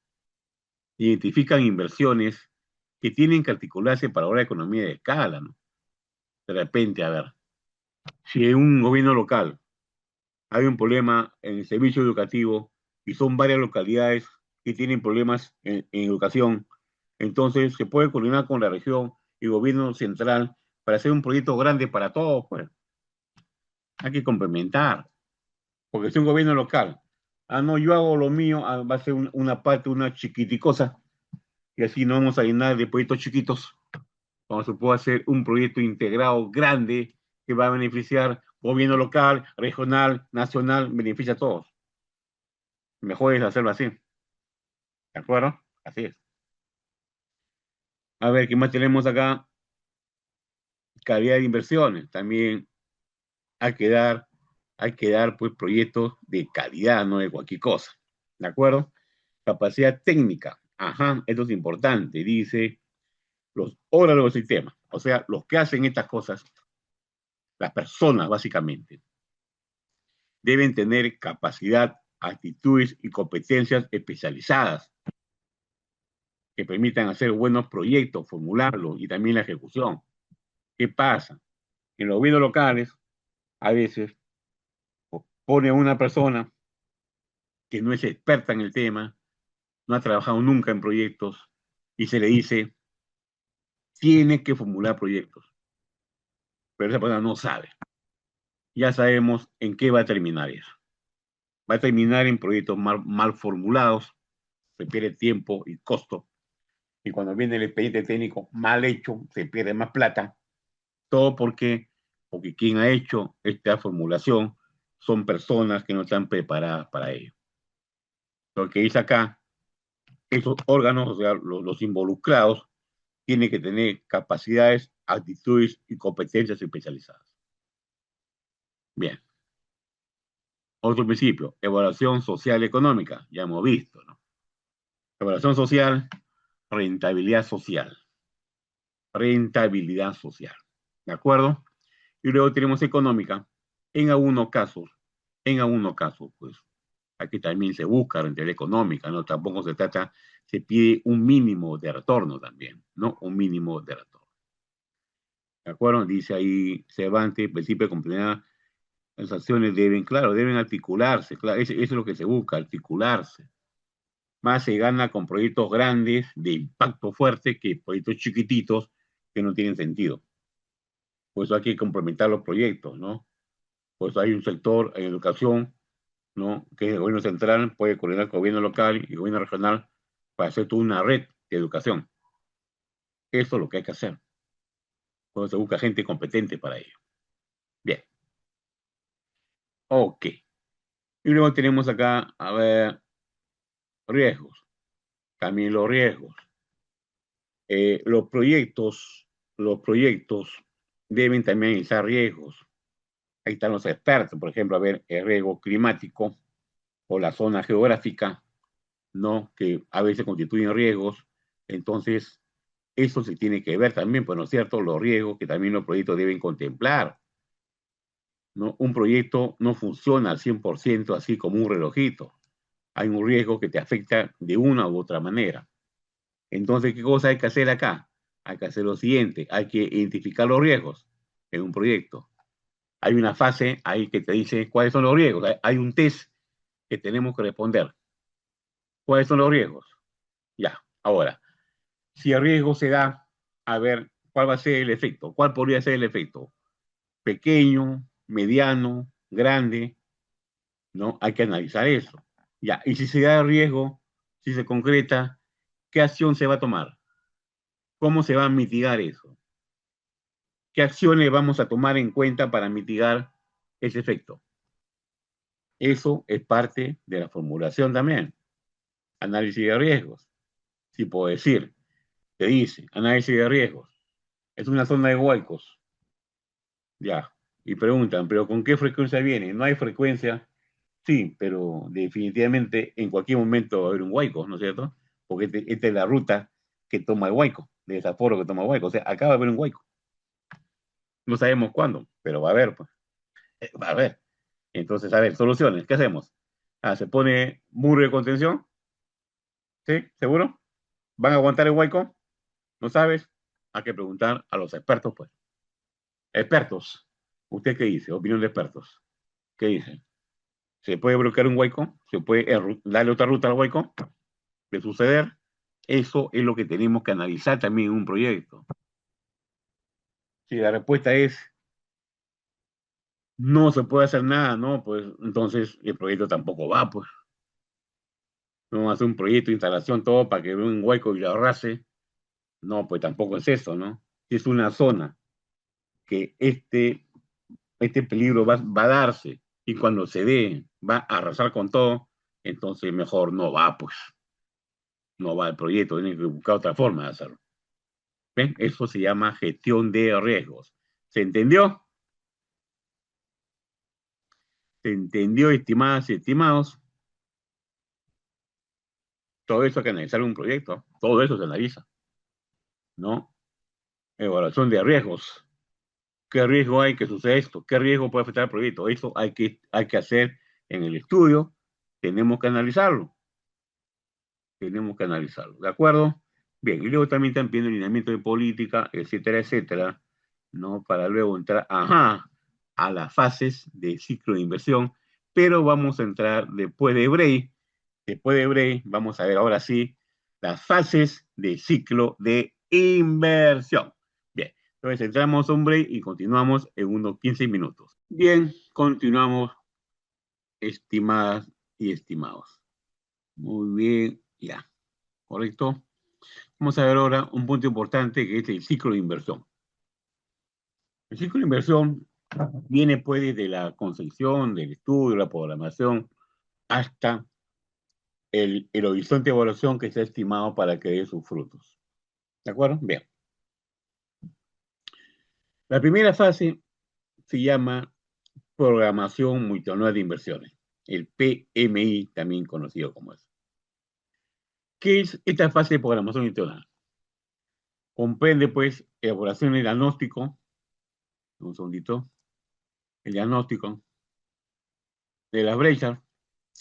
identifican inversiones que tienen que articularse para la economía de escala, ¿no? De repente, a ver, si en un gobierno local hay un problema en el servicio educativo y son varias localidades que tienen problemas en educación, entonces se puede coordinar con la región y el gobierno central para hacer un proyecto grande para todos, pues. Hay que complementar, porque si un gobierno local, no, yo hago lo mío, va a ser una parte, una chiquiticosa, y así no vamos a llenar de proyectos chiquitos, cuando se puede hacer un proyecto integrado grande que va a beneficiar gobierno local, regional, nacional, beneficia a todos. Mejor es hacerlo así, ¿de acuerdo? Así es. A ver, ¿qué más tenemos acá? Calidad de inversiones. También hay que dar, hay que dar pues proyectos de calidad, no de cualquier cosa. ¿De acuerdo? Capacidad técnica. Ajá, esto es importante. Dice los órganos del sistema. O sea, los que hacen estas cosas, las personas básicamente, deben tener capacidad, actitudes y competencias especializadas. que permitan hacer buenos proyectos, formularlos y también la ejecución. ¿Qué pasa? En los gobiernos locales, a veces pone una persona que no es experta en el tema, no ha trabajado nunca en proyectos y se le dice, tiene que formular proyectos, pero esa persona no sabe. Ya sabemos en qué va a terminar eso. Va a terminar en proyectos mal formulados, se pierde tiempo y costo, y cuando viene el expediente técnico mal hecho, se pierde más plata, todo porque quien ha hecho esta formulación son personas que no están preparadas para ello. Lo que dice acá, esos órganos, o sea, los involucrados, tienen que tener capacidades, actitudes y competencias especializadas. Bien. Otro principio, evaluación social económica, ya hemos visto, ¿no? Evaluación social, rentabilidad social. Rentabilidad social. ¿De acuerdo? Y luego tenemos económica. En algunos casos, pues, aquí también se busca rentabilidad económica, ¿no? Tampoco se trata, se pide un mínimo de retorno también, ¿no? Un mínimo de retorno. ¿De acuerdo? Dice ahí Cervantes, principio de complejidad, las acciones deben, claro, deben articularse, claro, eso es lo que se busca, articularse. Más se gana con proyectos grandes, de impacto fuerte, que proyectos chiquititos que no tienen sentido. Por eso hay que complementar los proyectos, ¿no? Pues hay un sector en educación, ¿no? Que es el gobierno central, puede coordinar con el gobierno local y el gobierno regional para hacer toda una red de educación. Eso es lo que hay que hacer. Pues se busca gente competente para ello. Bien. Ok. Y luego tenemos acá, a ver, riesgos. También los riesgos. Los proyectos deben también analizar riesgos. Ahí están los expertos, por ejemplo, a ver, el riesgo climático o la zona geográfica, ¿no? Que a veces constituyen riesgos. Entonces, eso se tiene que ver también, pues, ¿no es cierto? Los riesgos que también los proyectos deben contemplar, ¿no? Un proyecto no funciona al 100% así como un relojito. Hay un riesgo que te afecta de una u otra manera. Entonces, ¿qué cosa hay que hacer acá? Hay que hacer lo siguiente, hay que identificar los riesgos en un proyecto. Hay una fase ahí que te dice cuáles son los riesgos. Hay un test que tenemos que responder. ¿Cuáles son los riesgos? Ya, ahora, si el riesgo se da, a ver, ¿cuál va a ser el efecto? ¿Cuál podría ser el efecto? Pequeño, mediano, grande, ¿no? Hay que analizar eso. Ya, y si se da el riesgo, si se concreta, ¿qué acción se va a tomar? ¿Cómo se va a mitigar eso? ¿Qué acciones vamos a tomar en cuenta para mitigar ese efecto? Eso es parte de la formulación también. Análisis de riesgos. Si puedo decir, te dice, análisis de riesgos. Es una zona de huaicos. Ya. Y preguntan, ¿pero con qué frecuencia viene? No hay frecuencia. Sí, pero definitivamente en cualquier momento va a haber un huaico, ¿no es cierto? Porque esta es la ruta que toma el huaico, de desaforo que toma el huaico. O sea, acá va a haber un huaico. No sabemos cuándo, pero va a haber, pues. Va a haber. Entonces, a ver, soluciones. ¿Qué hacemos? Ah, se pone muro de contención. ¿Sí? ¿Seguro? ¿Van a aguantar el huaico? ¿No sabes? Hay que preguntar a los expertos, pues. Expertos. ¿Usted qué dice? Opinión de expertos. ¿Qué dicen? ¿Se puede bloquear un huaico? ¿Se puede darle otra ruta al huaico? ¿De suceder? Eso es lo que tenemos que analizar también en un proyecto. Si la respuesta es no se puede hacer nada, ¿no? Pues entonces el proyecto tampoco va, pues. No vamos a hacer un proyecto de instalación todo para que vea un hueco y lo arrase. No, pues tampoco es eso, ¿no? Si es una zona que este peligro va a darse y cuando se dé va a arrasar con todo, entonces mejor no va, pues. No va el proyecto, tiene que buscar otra forma de hacerlo. ¿Ven? Eso se llama gestión de riesgos. ¿Se entendió? ¿Se entendió, estimadas y estimados? Todo eso hay que analizar en un proyecto. Todo eso se analiza, ¿no? Evaluación de riesgos. ¿Qué riesgo hay que suceda esto? ¿Qué riesgo puede afectar al proyecto? Eso hay que hacer en el estudio. Tenemos que analizarlo. Tenemos que analizarlo. ¿De acuerdo? Bien, y luego también están pidiendo lineamiento de política, etcétera, etcétera, ¿no? Para luego entrar, ajá, a las fases de ciclo de inversión, pero vamos a entrar después de break, vamos a ver ahora sí las fases de ciclo de inversión. Bien, entonces entramos a un break y continuamos en unos 15 minutos. Bien, continuamos, estimadas y estimados. Muy bien, ya, correcto. Vamos a ver ahora un punto importante que es el ciclo de inversión. El ciclo de inversión viene pues desde la concepción, del estudio, la programación, hasta el horizonte de evaluación que está estimado para que dé sus frutos. ¿De acuerdo? Bien. La primera fase se llama programación multianual de inversiones, el PMI, también conocido como eso. ¿Qué es esta fase de programación multianual? Comprende pues elaboración del diagnóstico, un segundito, el diagnóstico de las brechas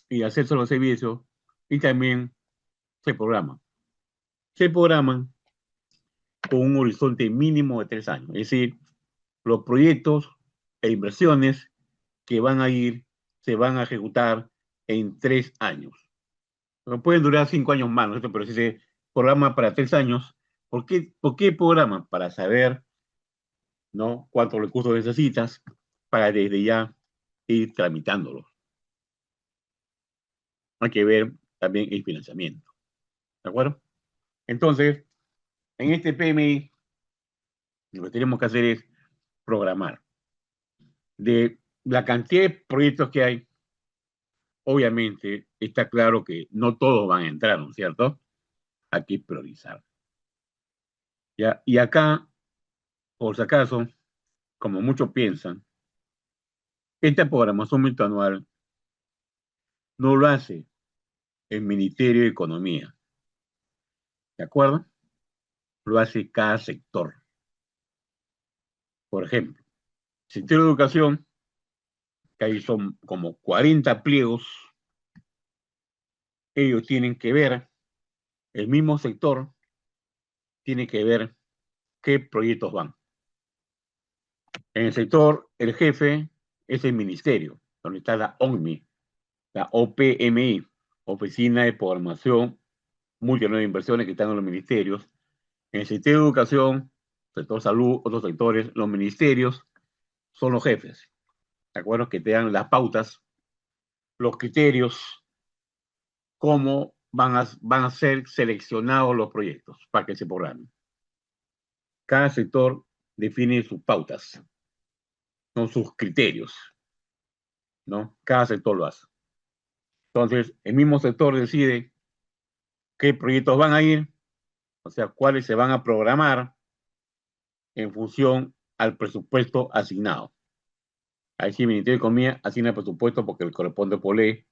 y acceso a los servicios, y también se programan. Se programan con un horizonte mínimo de 3 años, es decir, los proyectos e inversiones que van a ir, se van a ejecutar en 3 años. No pueden durar 5 años más, ¿no? Pero si se programa para 3 años, por qué programan? Para saber, ¿no?, cuántos recursos necesitas para desde ya ir tramitándolos. Hay que ver también el financiamiento. ¿De acuerdo? Entonces, en este PMI, lo que tenemos que hacer es programar. De la cantidad de proyectos que hay, obviamente está claro que no todos van a entrar, ¿no es cierto? Hay que priorizar. ¿Ya? Y acá, por si acaso, como muchos piensan, esta programación multianual no lo hace el Ministerio de Economía, ¿de acuerdo? Lo hace cada sector. Por ejemplo, el sector de educación, que ahí son como 40 pliegos, ellos tienen que ver, el mismo sector tiene que ver qué proyectos van. En el sector, el jefe es el ministerio, donde está la ONMI, la OPMI, Oficina de Programación Multianual de Inversiones, que están en los ministerios. En el sector de educación, sector salud, otros sectores, los ministerios son los jefes, ¿de acuerdo? Que te dan las pautas, los criterios, cómo van a ser seleccionados los proyectos para que se programen. Cada sector define sus pautas, son sus criterios, ¿no? Cada sector lo hace. Entonces, el mismo sector decide qué proyectos van a ir, o sea, cuáles se van a programar en función al presupuesto asignado. Ahí sí, el Ministerio de Economía asigna el presupuesto porque le corresponde por ley,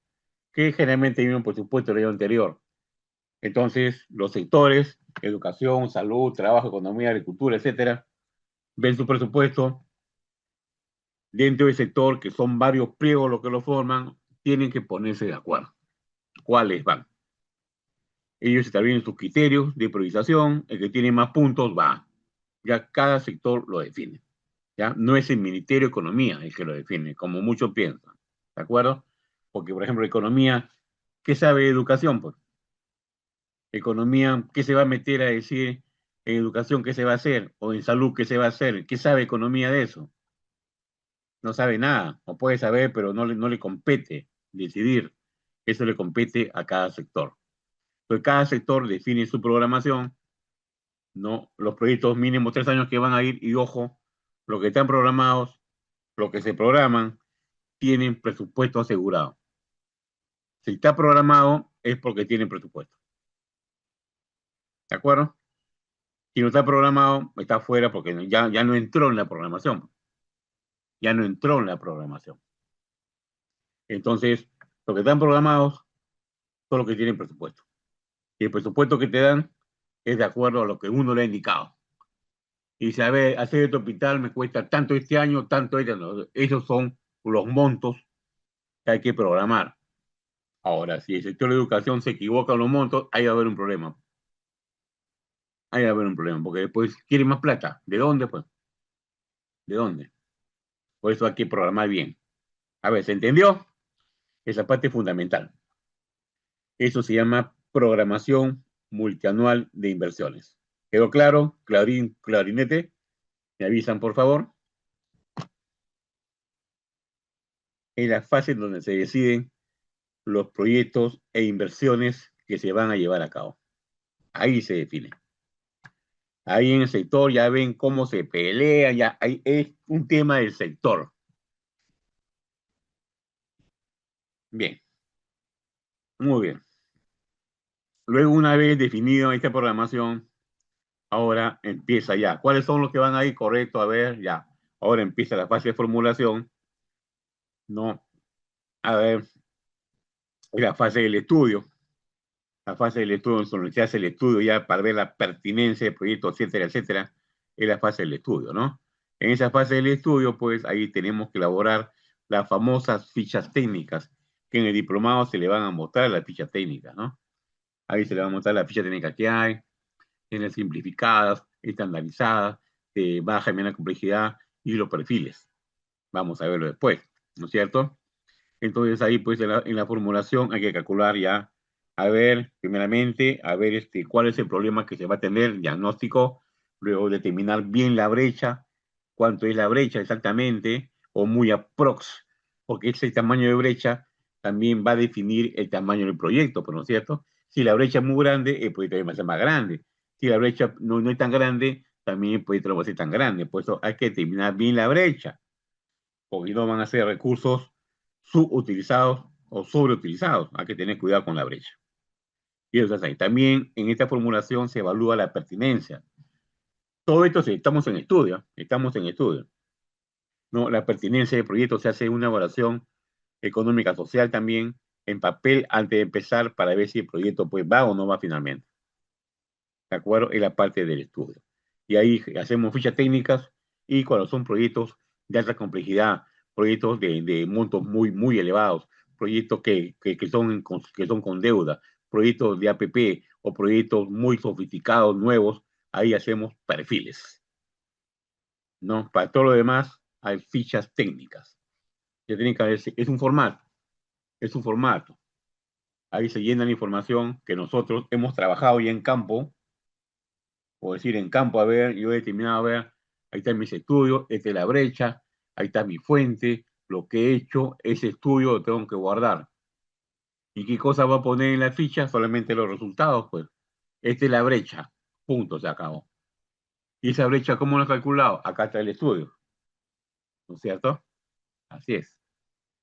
que generalmente viene un presupuesto del año anterior. Entonces, los sectores, educación, salud, trabajo, economía, agricultura, etcétera, ven su presupuesto dentro del sector, que son varios pliegos los que lo forman, tienen que ponerse de acuerdo. ¿Cuáles van? Ellos establecen sus criterios de priorización, el que tiene más puntos va. Ya cada sector lo define. ¿Ya? No es el Ministerio de Economía el que lo define, como muchos piensan. ¿De acuerdo? Porque, por ejemplo, economía, ¿qué sabe de educación? Pues economía, ¿qué se va a meter a decir en educación qué se va a hacer? O en salud, ¿qué se va a hacer? ¿Qué sabe economía de eso? No sabe nada, o puede saber, pero no le compete decidir. Eso le compete a cada sector. Entonces, cada sector define su programación, ¿no? Los proyectos mínimos 3 años que van a ir, y ojo, los que están programados, los que se programan, tienen presupuesto asegurado. Si está programado, es porque tiene presupuesto. ¿De acuerdo? Si no está programado, está fuera porque ya no entró en la programación. Ya no entró en la programación. Entonces, los que están programados son los que tienen presupuesto. Y el presupuesto que te dan es de acuerdo a lo que uno le ha indicado. Y si, a ver, hacer este hospital me cuesta tanto este año, tanto este año. Esos son los montos que hay que programar. Ahora, si el sector de educación se equivoca en los montos, ahí va a haber un problema. ahí va a haber un problema, porque después quieren más plata. ¿De dónde, pues? ¿De dónde? Por eso hay que programar bien. A ver, ¿se entendió? Esa parte es fundamental. Eso se llama programación multianual de inversiones. ¿Quedó claro? Clarinete, me avisan, por favor. En la fase donde se deciden los proyectos e inversiones que se van a llevar a cabo. Ahí se define. Ahí en el sector ya ven cómo se pelea, ya ahí es un tema del sector. Bien, muy bien. Luego, una vez definido esta programación, ahora empieza ya. ¿Cuáles son los que van ahí? Correcto, a ver, ya. Ahora empieza la fase de formulación, ¿no? A ver, la fase del estudio. La fase del estudio, donde se hace el estudio ya para ver la pertinencia del proyecto, etcétera, etcétera, es la fase del estudio, ¿no? En esa fase del estudio, pues ahí tenemos que elaborar las famosas fichas técnicas, que en el diplomado se le van a mostrar las fichas técnicas, ¿no? Ahí se le va a mostrar la ficha técnica que hay, tienen simplificadas, estandarizadas, de baja y media complejidad y los perfiles. Vamos a verlo después, ¿no es cierto? Entonces ahí pues en la formulación hay que calcular ya, a ver, primeramente, a ver cuál es el problema que se va a tener, diagnóstico, luego determinar bien la brecha, cuánto es la brecha exactamente, o muy aprox, porque ese tamaño de brecha también va a definir el tamaño del proyecto, ¿no es cierto? Si la brecha es muy grande, el proyecto va a ser más grande. Si la brecha no es tan grande, también el proyecto no va a ser tan grande. Por eso hay que determinar bien la brecha, porque no van a ser recursos subutilizados o sobreutilizados. Hay que tener cuidado con la brecha. Y eso es ahí. También en esta formulación se evalúa la pertinencia. Todo esto estamos en estudio, estamos en estudio. ¿No? La pertinencia del proyecto se hace una evaluación económica social también en papel antes de empezar para ver si el proyecto pues va o no va finalmente. ¿De acuerdo? Es la parte del estudio. Y ahí hacemos fichas técnicas y cuando son proyectos de alta complejidad, proyectos de montos muy, muy elevados, proyectos que son con deuda, proyectos de APP o proyectos muy sofisticados, nuevos, ahí hacemos perfiles, ¿no? Para todo lo demás hay fichas técnicas. La técnica es un formato, es un formato. Ahí se llena la información que nosotros hemos trabajado ya en campo, o decir en campo, a ver, yo he determinado, a ver, ahí están mis estudios, esta es la brecha, ahí está mi fuente, lo que he hecho, ese estudio lo tengo que guardar. ¿Y qué cosa va a poner en la ficha? Solamente los resultados, pues. Esta es la brecha, punto, se acabó. ¿Y esa brecha cómo lo he calculado? Acá está el estudio, ¿no es cierto? Así es.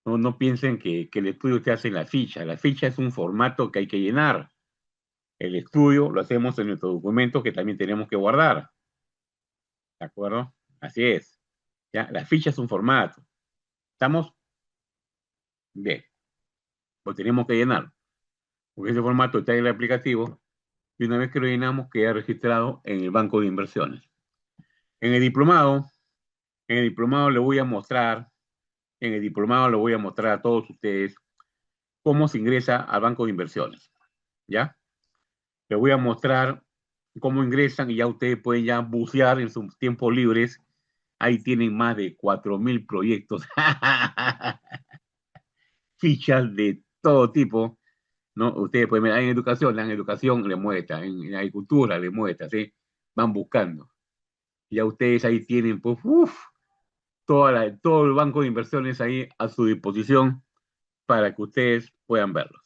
No piensen que el estudio se hace en la ficha. La ficha es un formato que hay que llenar. El estudio lo hacemos en nuestro documento que también tenemos que guardar. ¿De acuerdo? Así es. ¿Ya? La ficha es un formato. ¿Estamos? Bien. Pues tenemos que llenarlo. Porque ese formato está en el aplicativo y una vez que lo llenamos queda registrado en el banco de inversiones. En el diplomado, en el diplomado le voy a mostrar, en el diplomado le voy a mostrar a todos ustedes cómo se ingresa al banco de inversiones. ¿Ya? Les voy a mostrar cómo ingresan y ya ustedes pueden ya bucear en sus tiempos libres. Ahí tienen más de 4.000 proyectos, fichas de todo tipo, ¿no? Ustedes pueden ver, en educación le muestra, en agricultura le muestra, ¿sí? Van buscando. Ya ustedes ahí tienen, pues, todo el banco de inversiones ahí a su disposición para que ustedes puedan verlos.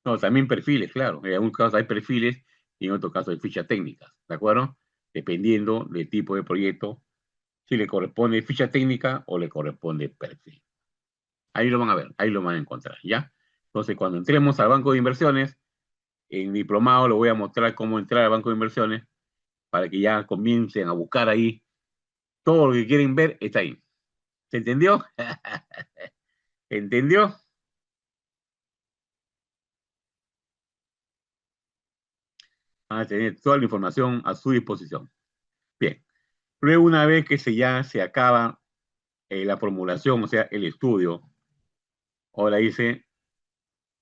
No, también perfiles, claro. En algunos casos hay perfiles y en otros casos hay fichas técnicas, ¿de acuerdo? Dependiendo del tipo de proyecto, si le corresponde ficha técnica o le corresponde perfil. Ahí lo van a ver, ahí lo van a encontrar, ¿ya? Entonces, cuando entremos al banco de inversiones, en diplomado lo voy a mostrar cómo entrar al banco de inversiones para que ya comiencen a buscar ahí. Todo lo que quieren ver está ahí. ¿Se entendió? ¿Entendió? Van a tener toda la información a su disposición. Bien. Luego, una vez que ya se acaba la formulación, o sea, el estudio, ahora dice,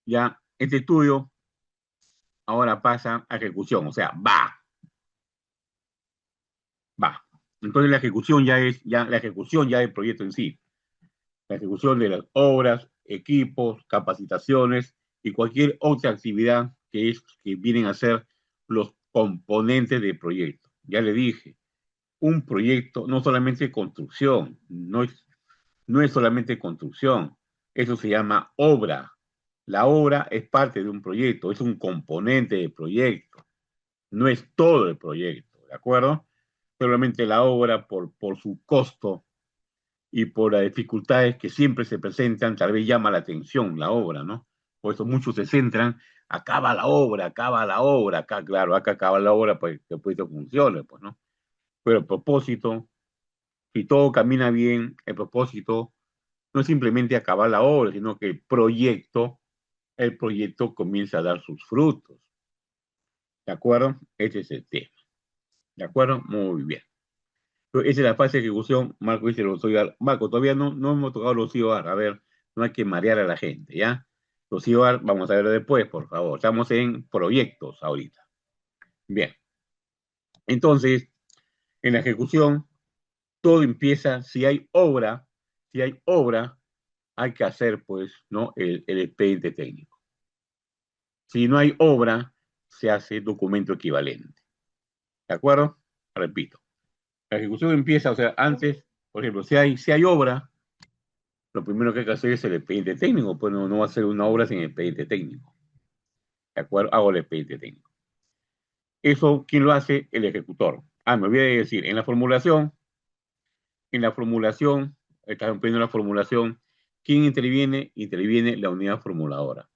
ya, este estudio ahora pasa a ejecución, o sea, va. Va. Entonces la ejecución ya del proyecto en sí. La ejecución de las obras, equipos, capacitaciones y cualquier otra actividad que vienen a ser los componentes del proyecto. Ya le dije, un proyecto no solamente construcción, no es solamente construcción, eso se llama obra. La obra es parte de un proyecto, es un componente del proyecto, no es todo el proyecto, ¿de acuerdo? Solamente la obra por su costo y por las dificultades que siempre se presentan, tal vez llama la atención la obra, ¿no? Por eso muchos se centran, acaba la obra, acá, claro, acá acaba la obra para que el proyecto funcione, pues, ¿no? Pero el propósito, si todo camina bien, el propósito no es simplemente acabar la obra, sino que el proyecto comienza a dar sus frutos. ¿De acuerdo? Ese es el tema. ¿De acuerdo? Muy bien. Esa es la fase de ejecución. Marco dice los CIOAR. Marco, todavía no hemos tocado los CIOAR. A ver, no hay que marear a la gente, ¿ya? Los CIOAR, vamos a verlo después, por favor. Estamos en proyectos ahorita. Bien. Entonces, en la ejecución, todo empieza, si hay obra, hay que hacer, pues, ¿no? El expediente técnico. Si no hay obra, se hace documento equivalente. ¿De acuerdo? Repito. La ejecución empieza, o sea, antes, por ejemplo, si hay obra, lo primero que hay que hacer es el expediente técnico, pues no va a ser una obra sin expediente técnico. ¿De acuerdo? Hago el expediente técnico. Eso, ¿quién lo hace? El ejecutor. Ah, me olvidé de decir, en la formulación, estás cumpliendo la formulación, ¿quién interviene? Interviene la unidad formuladora.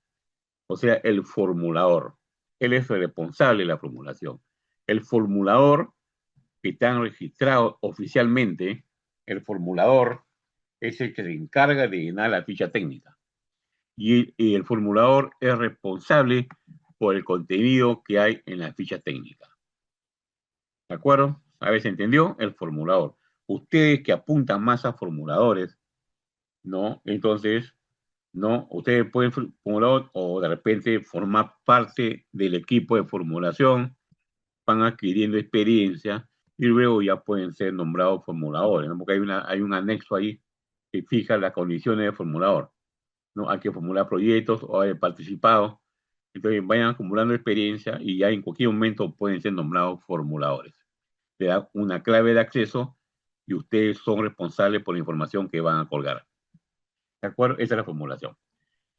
O sea, el formulador. Él es el responsable de la formulación. El formulador que están registrados oficialmente, el formulador es el que se encarga de llenar la ficha técnica. Y el formulador es responsable por el contenido que hay en la ficha técnica. ¿De acuerdo? A ver, ¿se entendió? El formulador. Ustedes que apuntan más a formuladores, ¿no? Entonces, ¿no? Ustedes pueden formular o de repente formar parte del equipo de formulación, van adquiriendo experiencia y luego ya pueden ser nombrados formuladores, ¿no? Porque hay un anexo ahí que fija las condiciones de formulador, ¿no? Hay que formular proyectos o haber participado, entonces vayan acumulando experiencia y ya en cualquier momento pueden ser nombrados formuladores. Le da una clave de acceso y ustedes son responsables por la información que van a colgar. ¿De acuerdo? Esa es la formulación.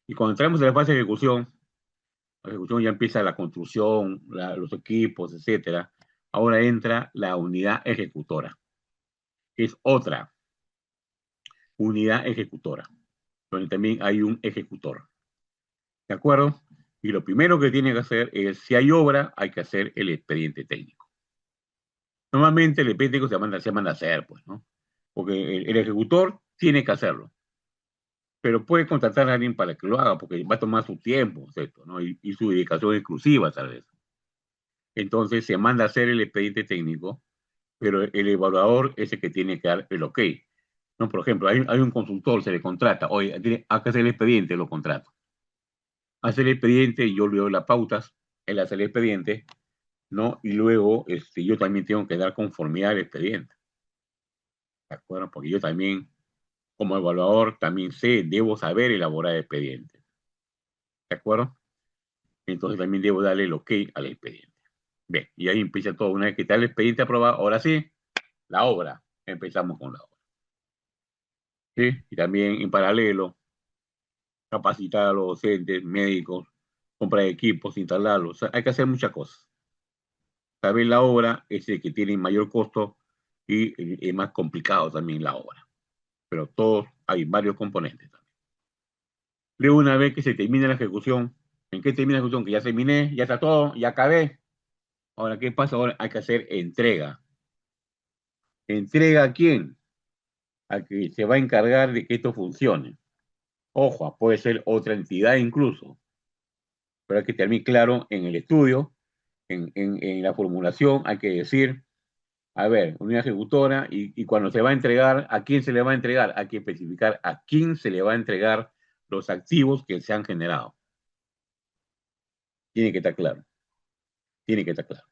Y cuando entramos en la fase de ejecución, la ejecución ya empieza la construcción, los equipos, etcétera. Ahora entra la unidad ejecutora, que es otra unidad ejecutora, donde también hay un ejecutor. ¿De acuerdo? Y lo primero que tiene que hacer es, si hay obra, hay que hacer el expediente técnico. Normalmente el expediente técnico se manda a hacer, pues, ¿no? Porque el ejecutor tiene que hacerlo, pero puede contratar a alguien para que lo haga, porque va a tomar su tiempo, ¿cierto? ¿No? Y su dedicación exclusiva, tal vez. Entonces se manda a hacer el expediente técnico, pero el evaluador es el que tiene que dar el ok. ¿No? Por ejemplo, hay un consultor, se le contrata, oye, hay que hacer el expediente, lo contrato. Hace el expediente, yo le doy las pautas, él hace el expediente, ¿no? Y luego yo también tengo que dar conformidad al expediente, ¿de acuerdo? Porque yo también, como evaluador, también debo saber elaborar expedientes, ¿de acuerdo? Entonces también debo darle el ok al expediente. Bien, y ahí empieza todo. Una vez que está el expediente aprobado, ahora sí, la obra. Empezamos con la obra. ¿Sí? Y también en paralelo, capacitar a los docentes, médicos, comprar equipos, instalarlos. O sea, hay que hacer muchas cosas. Saber la obra es el que tiene mayor costo y es más complicado también la obra. Pero todos hay varios componentes también. Luego, una vez que se termina la ejecución, ¿en qué termina la ejecución? Que ya terminé, ya está todo, ya acabé. Ahora, ¿qué pasa? Ahora hay que hacer entrega. ¿Entrega a quién? A que se va a encargar de que esto funcione. Ojo, puede ser otra entidad incluso, pero hay que tener muy claro en el estudio, en la formulación, hay que decir, a ver, unidad ejecutora, y cuando se va a entregar, ¿a quién se le va a entregar? Hay que especificar a quién se le va a entregar los activos que se han generado. Tiene que estar claro, tiene que estar claro.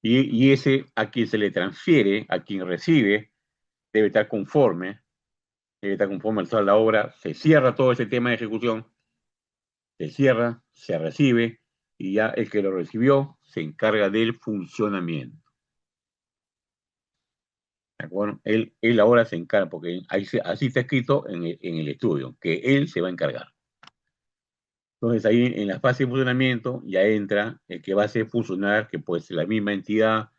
Y ese a quien se le transfiere, a quien recibe, debe estar conforme, a toda la obra, se cierra todo ese tema de ejecución, se cierra, se recibe, y ya el que lo recibió se encarga del funcionamiento. ¿De acuerdo? Él ahora se encarga, porque así está escrito en el estudio, que él se va a encargar. Entonces ahí en la fase de funcionamiento ya entra el que va a hacer funcionar, que puede ser la misma entidad,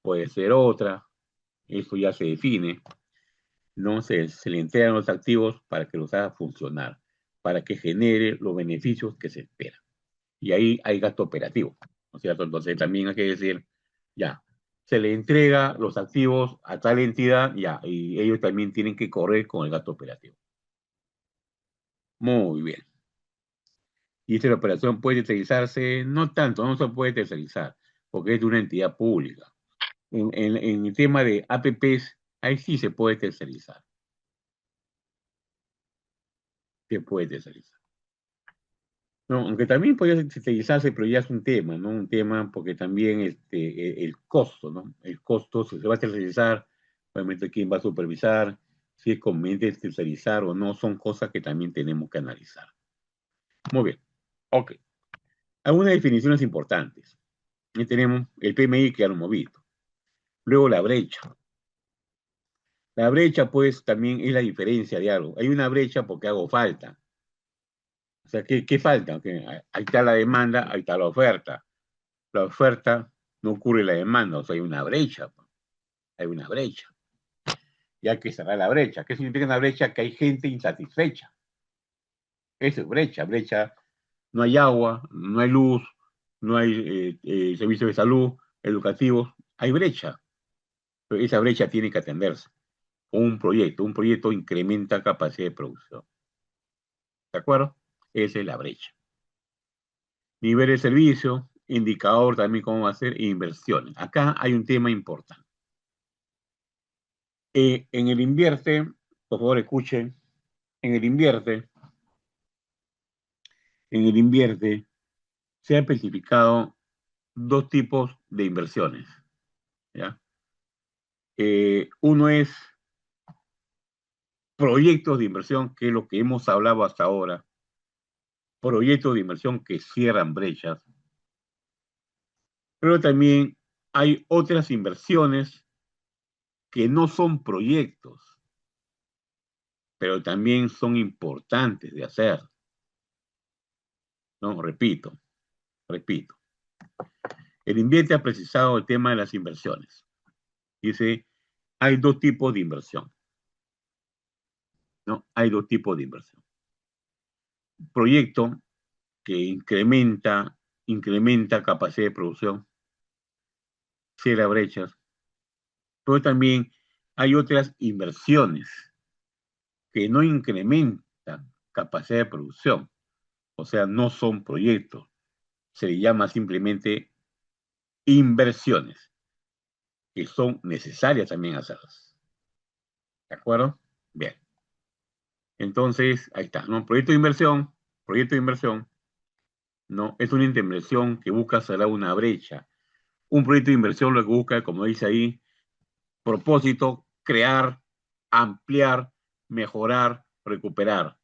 puede ser otra, eso ya se define, ¿no? Se le entregan los activos para que los haga funcionar, para que genere los beneficios que se esperan. Y ahí hay gasto operativo, ¿no es cierto? Entonces también hay que decir, ya, se le entrega los activos a tal entidad, ya, y ellos también tienen que correr con el gasto operativo. Muy bien. Y esta operación puede tercerizarse, no tanto, no se puede tercerizar, porque es de una entidad pública. En el tema de APPs, ahí sí se puede tercerizar. Se puede tercerizar. No, aunque también podría tercerizarse, pero ya es un tema, ¿no? Un tema porque también el costo, ¿no? El costo, si se va a tercerizar, obviamente quién va a supervisar, si es conveniente tercerizar o no, son cosas que también tenemos que analizar. Muy bien. Ok. Algunas definiciones importantes. Ahí tenemos el PMI que ya lo hemos visto. Luego la brecha. La brecha, pues, también es la diferencia de algo. Hay una brecha porque hago falta. O sea, ¿qué falta? Okay, ahí está la demanda, ahí está la oferta. La oferta no ocurre la demanda, o sea, hay una brecha. Hay una brecha. Y hay que cerrar la brecha. ¿Qué significa una brecha? Que hay gente insatisfecha. Eso es brecha. Brecha, no hay agua, no hay luz, no hay servicios de salud, educativos. Hay brecha. Pero esa brecha tiene que atenderse. Un proyecto incrementa capacidad de producción. ¿De acuerdo? Esa es la brecha. Nivel de servicio, indicador también cómo va a ser, inversiones. Acá hay un tema importante. En el invierte, por favor escuchen, en el invierte, se han especificado dos tipos de inversiones. ¿Ya? Uno es proyectos de inversión, que es lo que hemos hablado hasta ahora, proyectos de inversión que cierran brechas, pero también hay otras inversiones que no son proyectos, pero también son importantes de hacer. ¿No? Repito. El invierte ha precisado el tema de las inversiones. Dice, hay dos tipos de inversión. ¿No? Hay dos tipos de inversión. Proyecto que incrementa capacidad de producción, cierra brechas, pero también hay otras inversiones que no incrementan capacidad de producción, o sea, no son proyectos, se le llama simplemente inversiones, que son necesarias también hacerlas. ¿De acuerdo? Bien. Entonces, ahí está, ¿no? Proyecto de inversión, ¿no? Es una inversión que busca cerrar una brecha. Un proyecto de inversión lo que busca, como dice ahí, propósito, crear, ampliar, mejorar, recuperar.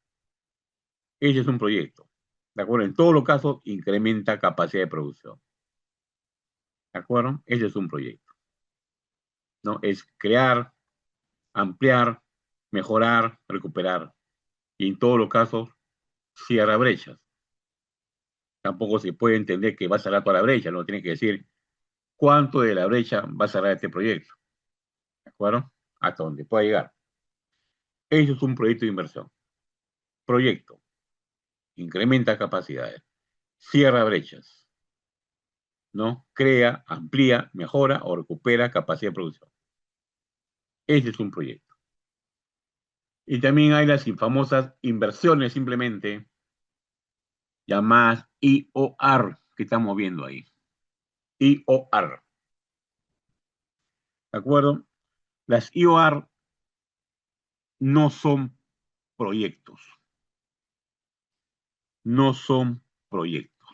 Ese es un proyecto. ¿De acuerdo? En todos los casos, incrementa capacidad de producción. ¿De acuerdo? Ese es un proyecto. ¿No? Es crear, ampliar, mejorar, recuperar. Y en todos los casos, cierra brechas. Tampoco se puede entender que va a cerrar toda la brecha, no tiene que decir cuánto de la brecha va a cerrar este proyecto. ¿De acuerdo? Hasta donde pueda llegar. Eso es un proyecto de inversión. Proyecto. Incrementa capacidades. Cierra brechas. ¿No? Crea, amplía, mejora o recupera capacidad de producción. Ese es un proyecto. Y también hay las famosas inversiones simplemente llamadas IOR que estamos viendo ahí. IOR. ¿De acuerdo? Las IOR no son proyectos. No son proyectos.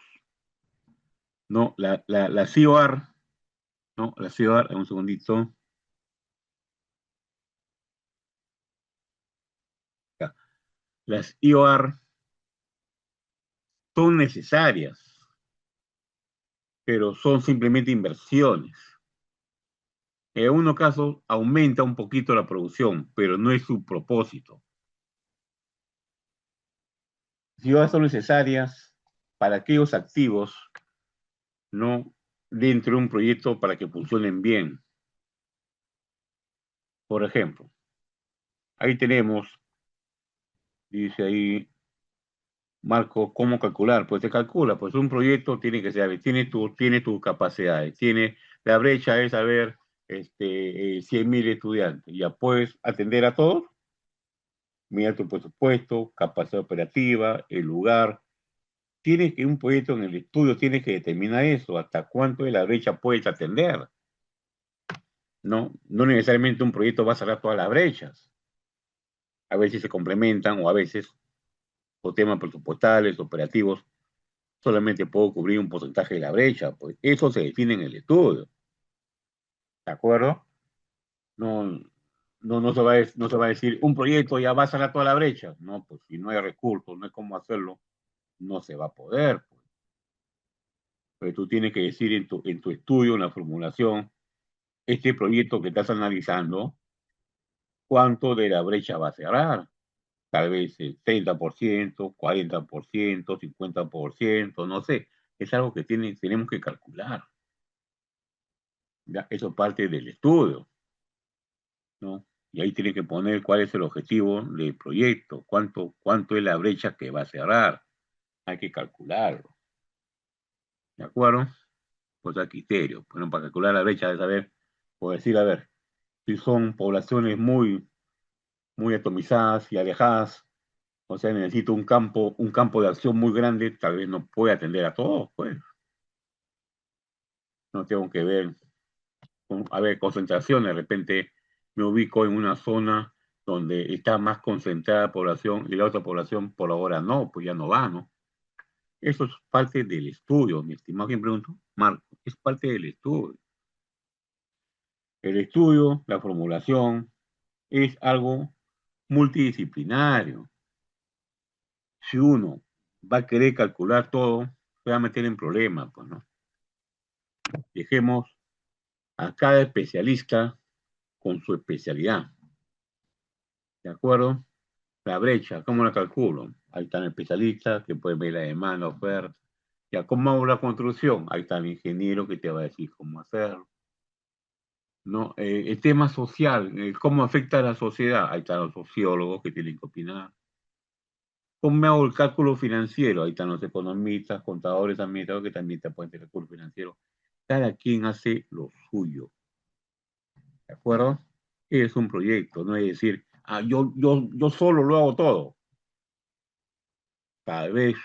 No, la COR No, la CIOR, un segundito. Ya. Las IOR son necesarias, pero son simplemente inversiones. En algunos casos aumenta un poquito la producción, pero no es su propósito. Las IOR son necesarias para aquellos activos, no dentro de un proyecto para que funcionen bien. Por ejemplo, ahí tenemos, dice ahí Marco, ¿cómo calcular? Pues se calcula, pues un proyecto tiene que ser, tiene tus capacidades, tiene, la brecha es, 100.000 estudiantes, ya puedes atender a todos, mira tu presupuesto, capacidad operativa, el lugar, tienes que, un proyecto en el estudio tiene que determinar eso, hasta cuánto de la brecha puedes atender, ¿no? No necesariamente un proyecto va a cerrar todas las brechas, a veces se complementan o a veces, por temas presupuestales, operativos, solamente puedo cubrir un porcentaje de la brecha, pues eso se define en el estudio, ¿de acuerdo? No, no se va a decir un proyecto ya va a cerrar toda la brecha, no, pues si no hay recursos, no hay cómo hacerlo, no se va a poder, pues. Pero tú tienes que decir en tu estudio, en la formulación, este proyecto que estás analizando, cuánto de la brecha va a cerrar. Tal vez el 30%, 40%, 50%, no sé. Es algo que tenemos que calcular. ¿Ya? Eso parte del estudio, ¿no? Y ahí tiene que poner cuál es el objetivo del proyecto, cuánto es la brecha que va a cerrar. Hay que calcularlo, ¿de acuerdo? Pues a criterio. Bueno, para calcular la brecha de saber, o decir, a ver, si son poblaciones muy atomizadas y alejadas, o sea, necesito un campo de acción muy grande, tal vez no pueda atender a todos, pues. No tengo que ver a ver, concentración, de repente me ubico en una zona donde está más concentrada la población y la otra población por ahora no, pues ya no va, ¿no? Eso es parte del estudio, mi estimado. ¿Quién preguntó? Marco, es parte del estudio. El estudio, la formulación, es algo multidisciplinario. Si uno va a querer calcular todo, se va a meter en problemas, pues, ¿no? Dejemos a cada especialista con su especialidad, ¿de acuerdo? La brecha, ¿cómo la calculo? Ahí están especialistas que pueden ver la demanda, oferta. Ya, ¿cómo hago la construcción? Ahí está el ingeniero que te va a decir cómo hacerlo. ¿No? El tema social, ¿cómo afecta a la sociedad? Ahí están los sociólogos que tienen que opinar. ¿Cómo me hago el cálculo financiero? Ahí están los economistas, contadores, administradores que también te pueden hacer el cálculo financiero. Cada quien hace lo suyo, ¿de acuerdo? Es un proyecto, no es decir, yo solo lo hago todo. Tal vez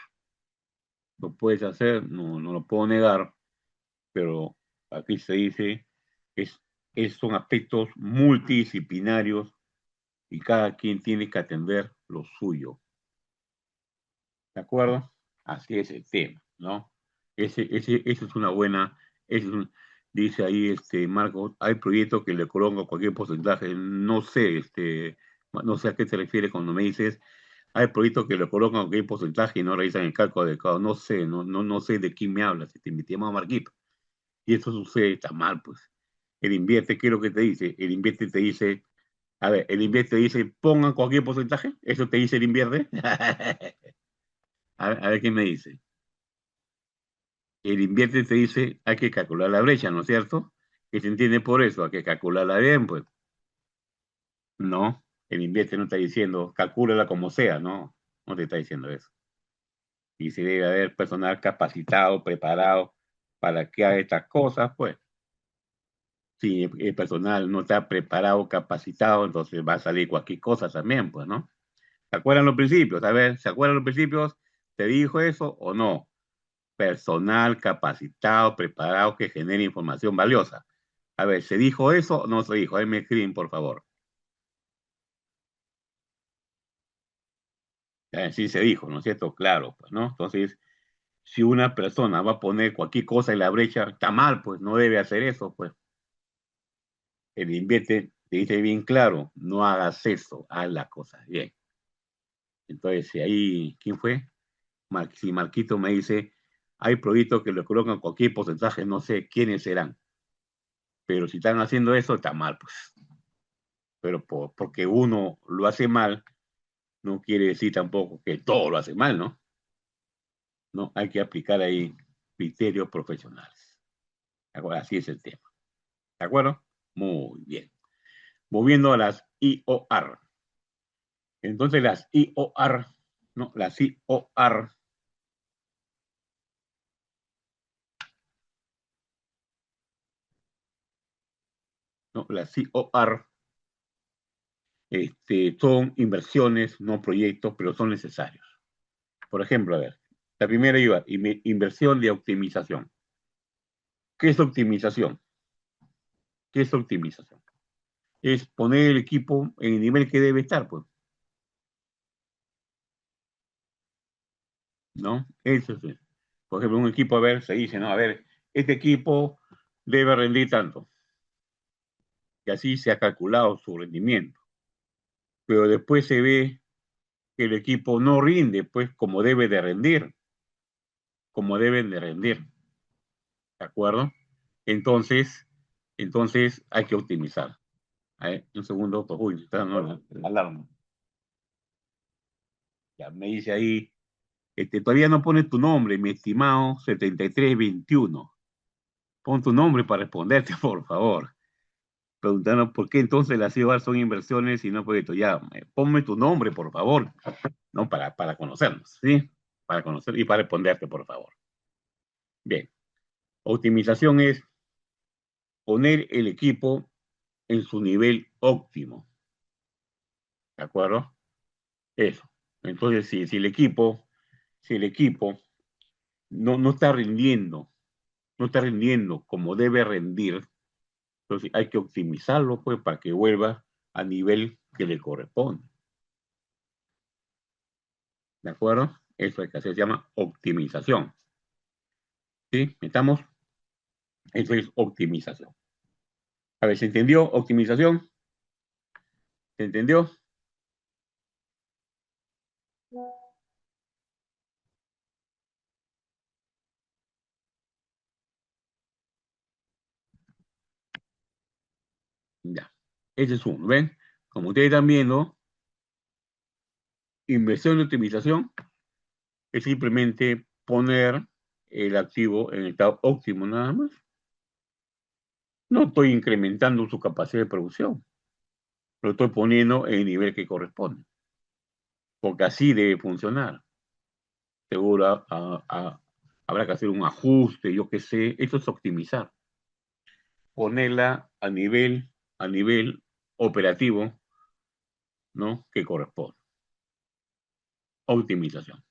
lo puedes hacer, no lo puedo negar, pero aquí se dice, es, son aspectos multidisciplinarios y cada quien tiene que atender lo suyo, ¿de acuerdo? Así es el tema, ¿no? Ese es una buena, ese es dice ahí Marco, hay proyectos que le colocan cualquier porcentaje, no sé, no sé a qué te refieres cuando me dices, hay proyectos que le colocan cualquier porcentaje y no realizan el cálculo adecuado, no sé, no sé de quién me hablas, mi estimado Marquito. Y eso sucede, está mal, pues. El invierte, ¿qué es lo que te dice? El invierte te dice, a ver, el invierte dice, pongan cualquier porcentaje, eso te dice el invierte. A ver qué me dice. El invierte te dice, hay que calcular la brecha, ¿no es cierto? ¿Qué se entiende por eso? Hay que calcularla bien, pues. No, el invierte no está diciendo, calcúlala como sea, no, no te está diciendo eso. Y si debe haber personal capacitado, preparado para que haga estas cosas, pues. Si el personal no está preparado, capacitado, entonces va a salir cualquier cosa también, pues, ¿no? ¿Se acuerdan los principios? A ver, ¿se acuerdan los principios? ¿Te dijo eso o no? Personal capacitado, preparado, que genere información valiosa. A ver, ¿se dijo eso o no se dijo? Ahí me escriben, por favor. Sí se dijo, ¿no es cierto? Claro, pues, ¿no? Entonces, si una persona va a poner cualquier cosa en la brecha, está mal, pues, no debe hacer eso, pues. El invierte te dice bien claro, no hagas eso, haz las cosas bien. Entonces, si ahí, ¿quién fue? Si Marquito me dice, hay proyectos que le colocan cualquier porcentaje, no sé quiénes serán, pero si están haciendo eso, está mal, pues. Pero porque uno lo hace mal, no quiere decir tampoco que todo lo hace mal, ¿no? No, hay que aplicar ahí criterios profesionales. Ahora, así es el tema. ¿De acuerdo? Muy bien. Moviendo a las IOR. Entonces, las IOR, no, las IOR, no, las IOR son inversiones, no proyectos, pero son necesarios. Por ejemplo, a ver, la primera iba, inversión de optimización. ¿Qué es optimización? ¿Qué es optimización? Es poner el equipo en el nivel que debe estar, pues, ¿no? Eso es. Por ejemplo, un equipo, a ver, se dice, no, a ver, este equipo debe rendir tanto, y así se ha calculado su rendimiento. Pero después se ve que el equipo no rinde, pues, como debe de rendir, como deben de rendir, ¿de acuerdo? Entonces, entonces hay que optimizar. A ver, un segundo, pues, uy, está dando la alarma. Ya me dice ahí, todavía no pones tu nombre, mi estimado 7321. Pon tu nombre para responderte, por favor. Preguntando por qué entonces las IVA son inversiones y no proyectos. Ya, ponme tu nombre, por favor, ¿no? Para conocernos, ¿sí? Para conocer y para responderte, por favor. Bien, optimización es poner el equipo en su nivel óptimo, ¿de acuerdo? Eso. Entonces, si el equipo no está rindiendo, no está rindiendo como debe rendir, entonces hay que optimizarlo, pues, para que vuelva a nivel que le corresponde. ¿De acuerdo? Eso hay que hacer, se llama optimización. ¿Sí? ¿Estamos? Eso es optimización. A ver, ¿se entendió? Optimización. ¿Se entendió? Ya. Ese es uno. ¿Ven? Como ustedes están viendo, inversión y optimización es simplemente poner el activo en estado óptimo nada más. No estoy incrementando su capacidad de producción, lo estoy poniendo en el nivel que corresponde, porque así debe funcionar. Seguro habrá que hacer un ajuste, yo qué sé, eso es optimizar, ponerla a nivel operativo, ¿no? Que corresponde. Optimización.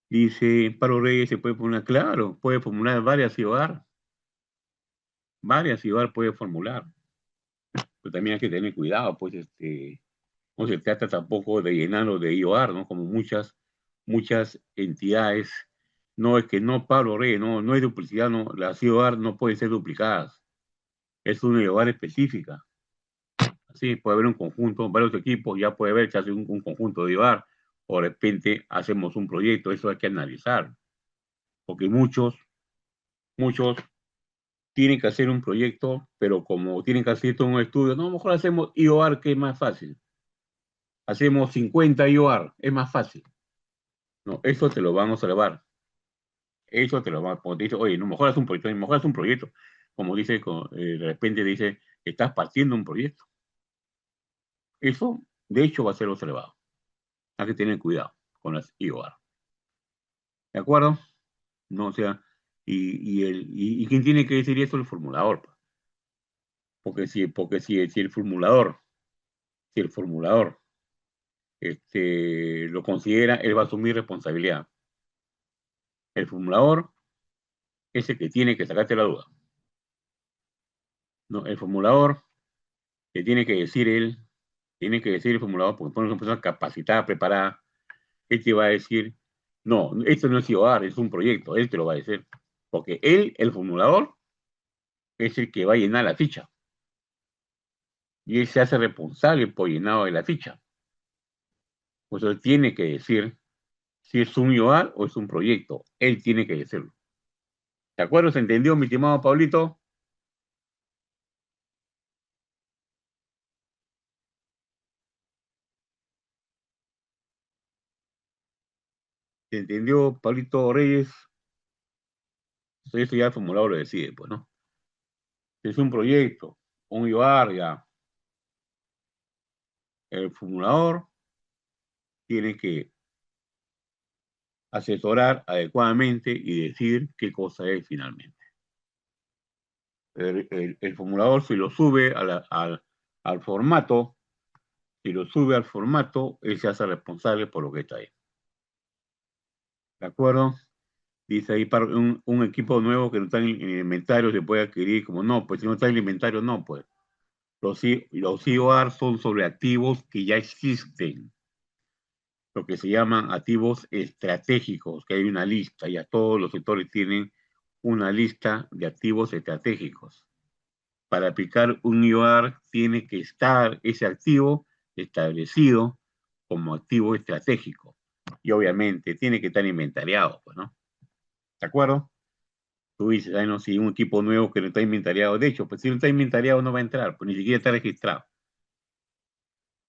Dice Paro Reyes, se puede poner, claro, puede formular varias IOAR puede formular, pero también hay que tener cuidado, pues, no se trata tampoco de llenarlo de IOAR, ¿no? Como muchas entidades, no es que no Pablo Reyes, no es duplicidad, no, las IOAR no pueden ser duplicadas, es una IOAR específica. Sí, puede haber un conjunto, varios equipos, ya puede haber que hace un conjunto de IOAR, o de repente hacemos un proyecto, eso hay que analizar, porque muchos tienen que hacer un proyecto, pero como tienen que hacer todo un estudio, no, mejor hacemos IOAR, que es más fácil. Hacemos 50 IOAR, es más fácil. No, eso te lo van a observar. Eso te lo van a poner. Dice, oye, no mejoras un proyecto, mejoras un proyecto. Como dice, de repente dice, estás partiendo un proyecto. Eso, de hecho, va a ser observado. Hay que tener cuidado con las IOAR. ¿De acuerdo? No, o sea, y quién tiene que decir eso? El formulador. Si el formulador, si el formulador lo considera, él va a asumir responsabilidad. El formulador es el que tiene que sacarte la duda. ¿No? El formulador que tiene que decir él, tiene que decir el formulador, porque pone una persona capacitada, preparada, él te va a decir, no, esto no es IOAR, es un proyecto, él te lo va a decir. Porque él, el formulador, es el que va a llenar la ficha. Y él se hace responsable por llenado de la ficha. Pues él tiene que decir si es un IOAR o es un proyecto. Él tiene que decirlo. ¿De acuerdo? ¿Se entendió, mi estimado Pablito? ¿Se entendió, Pablito Reyes? Eso ya el formulador lo decide, pues, ¿no? Si es un proyecto, un IOAR, ya. El formulador tiene que asesorar adecuadamente y decir qué cosa es finalmente. El formulador, si lo sube al formato, si lo sube al formato, él se hace responsable por lo que está ahí. ¿De acuerdo? Dice ahí para un equipo nuevo que no está en inventario se puede adquirir, como no, pues si no está en inventario, no, pues. Los IOR son sobre activos que ya existen, lo que se llaman activos estratégicos, que hay una lista, ya todos los sectores tienen una lista de activos estratégicos. Para aplicar un IOR tiene que estar ese activo establecido como activo estratégico. Y obviamente tiene que estar inventariado, pues, ¿no? ¿De acuerdo? Tú dices, ay, no, si un equipo nuevo que no está inventariado, de hecho, pues si no está inventariado no va a entrar, pues ni siquiera está registrado,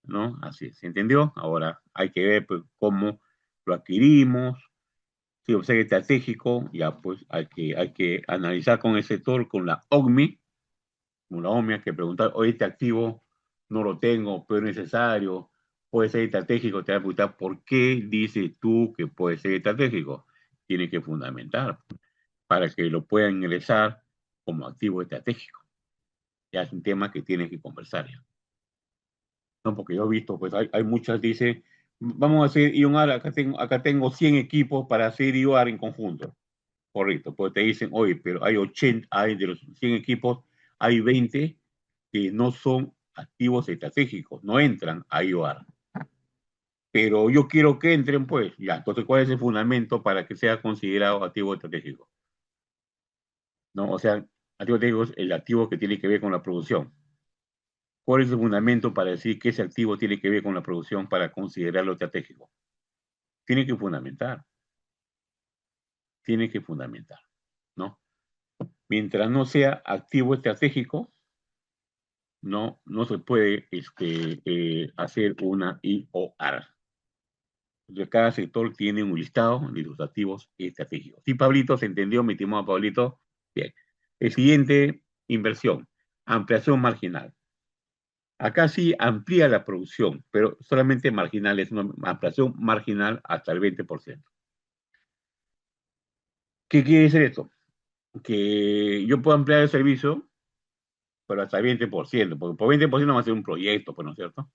¿no? Así es, ¿se entendió? Ahora hay que ver pues, cómo lo adquirimos, si es estratégico, ya pues hay que analizar con el sector, con la OCMI, con la OCMI hay que preguntar, oye, este activo no lo tengo, pero es necesario, puede ser estratégico, te va a preguntar, ¿por qué dices tú que puede ser estratégico? Tiene que fundamentar para que lo puedan ingresar como activo estratégico. Ya es un tema que tienen que conversar ya. No, porque yo he visto, pues hay muchas, dice, vamos a hacer IOR, acá tengo 100 equipos para hacer IOR en conjunto. Correcto, pues te dicen, oye, pero hay 80, hay de los 100 equipos, hay 20 que no son activos estratégicos, no entran a IOR. Pero yo quiero que entren, pues, ya. Entonces, ¿cuál es el fundamento para que sea considerado activo estratégico? ¿No? O sea, activo estratégico es el activo que tiene que ver con la producción. ¿Cuál es el fundamento para decir que ese activo tiene que ver con la producción para considerarlo estratégico? Tiene que fundamentar, tiene que fundamentar, ¿no? Mientras no sea activo estratégico, no se puede hacer una IOR. Entonces, cada sector tiene un listado de sus activos estratégicos. Sí, Pablito, ¿se entendió, mi estimado Pablito? Bien. El siguiente, inversión, ampliación marginal. Acá sí amplía la producción, pero solamente marginal, es una ampliación marginal hasta el 20%. ¿Qué quiere decir esto? Que yo puedo ampliar el servicio, pero hasta el 20%, porque por 20% va a ser un proyecto, pues, ¿no es cierto?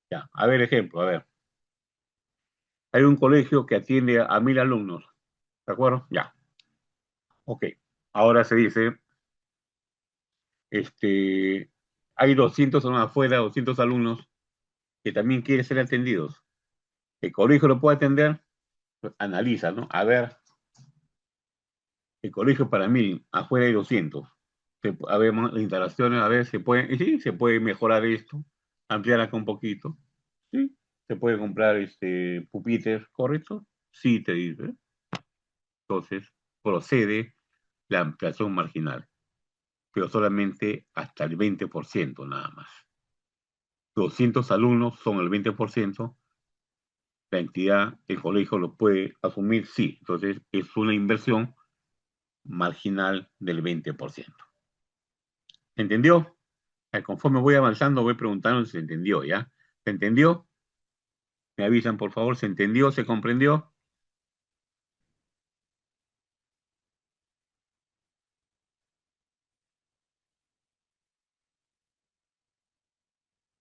Ya, a ver, ejemplo, a ver. Hay un colegio que atiende a 1.000 alumnos, ¿de acuerdo? Ya, ok. Ahora se dice, hay 200 alumnos afuera, 200 alumnos que también quieren ser atendidos. ¿El colegio lo puede atender? Pues analiza, ¿no? A ver, el colegio para 1.000, afuera hay 200. A ver, las instalaciones, a ver, sí, se puede mejorar esto, ampliar acá un poquito, sí, se puede comprar pupitres, ¿correcto? Sí, te dice. Entonces, procede la ampliación marginal, pero solamente hasta el 20% nada más. 200 alumnos son el 20%, la entidad, el colegio lo puede asumir, sí. Entonces, es una inversión marginal del 20%. ¿Entendió? Conforme voy avanzando, voy preguntando si se entendió, ¿ya? ¿Se entendió? Me avisan, por favor, ¿se entendió? ¿Se comprendió?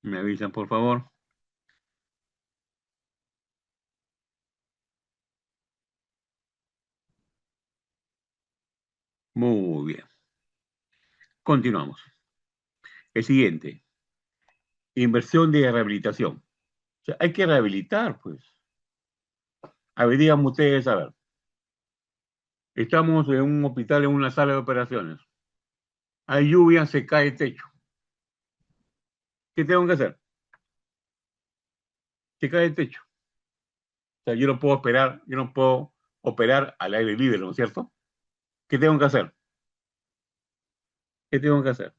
Me avisan, por favor. Muy bien. Continuamos. El siguiente, inversión de rehabilitación. O sea, hay que rehabilitar, pues. A ver, díganme ustedes, a ver, estamos en un hospital, en una sala de operaciones. hay lluvia, se cae el techo. ¿Qué tengo que hacer? Se cae el techo. O sea, yo no puedo operar al aire libre, ¿no es cierto? ¿Qué tengo que hacer? ¿Qué tengo que hacer?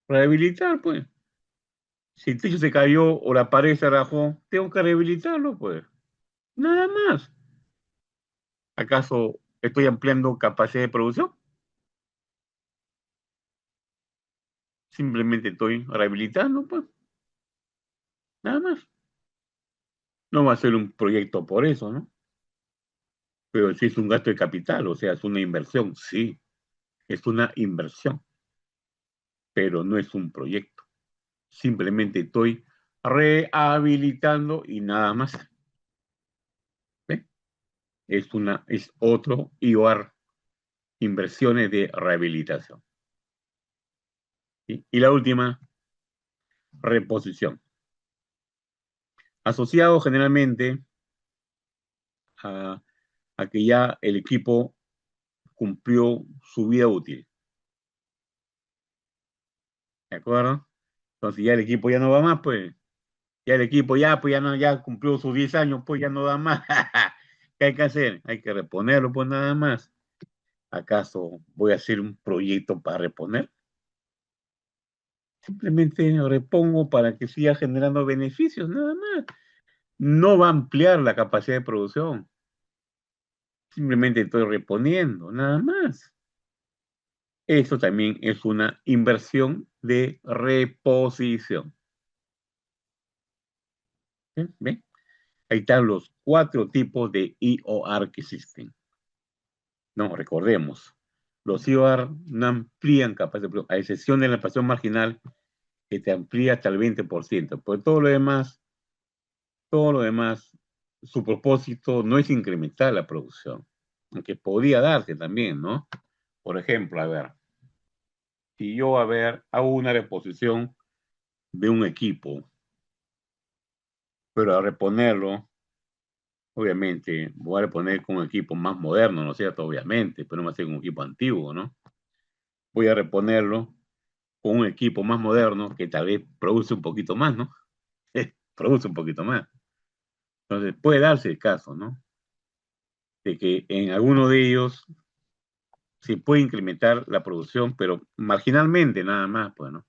Rehabilitar, pues. Si el techo se cayó o la pared se rajó, tengo que rehabilitarlo, pues. Nada más. ¿Acaso estoy ampliando capacidad de producción? Simplemente estoy rehabilitando, pues. Nada más. No va a ser un proyecto por eso, ¿no? Pero sí es un gasto de capital, o sea, es una inversión, sí, es una inversión, pero no es un proyecto. Simplemente estoy rehabilitando y nada más. ¿Ve? Es otro IOR, inversiones de rehabilitación. ¿Sí? Y la última, reposición. Asociado generalmente a, a que ya el equipo cumplió su vida útil. ¿De acuerdo? Entonces ya el equipo ya no va más, pues. Ya el equipo ya, pues ya no, ya cumplió sus 10 años, pues ya no da más. ¿Qué hay que hacer? Hay que reponerlo, pues nada más. ¿Acaso voy a hacer un proyecto para reponer? Simplemente repongo para que siga generando beneficios, nada más. No va a ampliar la capacidad de producción. Simplemente estoy reponiendo, nada más. Eso también es una inversión de reposición. ¿Sí? ¿Ven? Ahí están los 4 tipos de IOR que existen. No, recordemos, los IOR no amplían capacidad de producción, a excepción de la inflación marginal que te amplía hasta el 20%. Por todo lo demás, su propósito no es incrementar la producción, aunque podría darse también, ¿no? Por ejemplo, a ver, si yo, a ver, hago una reposición de un equipo, pero a reponerlo, obviamente, voy a reponer con un equipo más moderno, ¿no es cierto? Obviamente, pero no va a ser un equipo antiguo, ¿no? Voy a reponerlo con un equipo más moderno que tal vez produce un poquito más, ¿no? Produce un poquito más. Entonces, puede darse el caso, ¿no? De que en alguno de ellos se puede incrementar la producción, pero marginalmente nada más, pues, ¿no?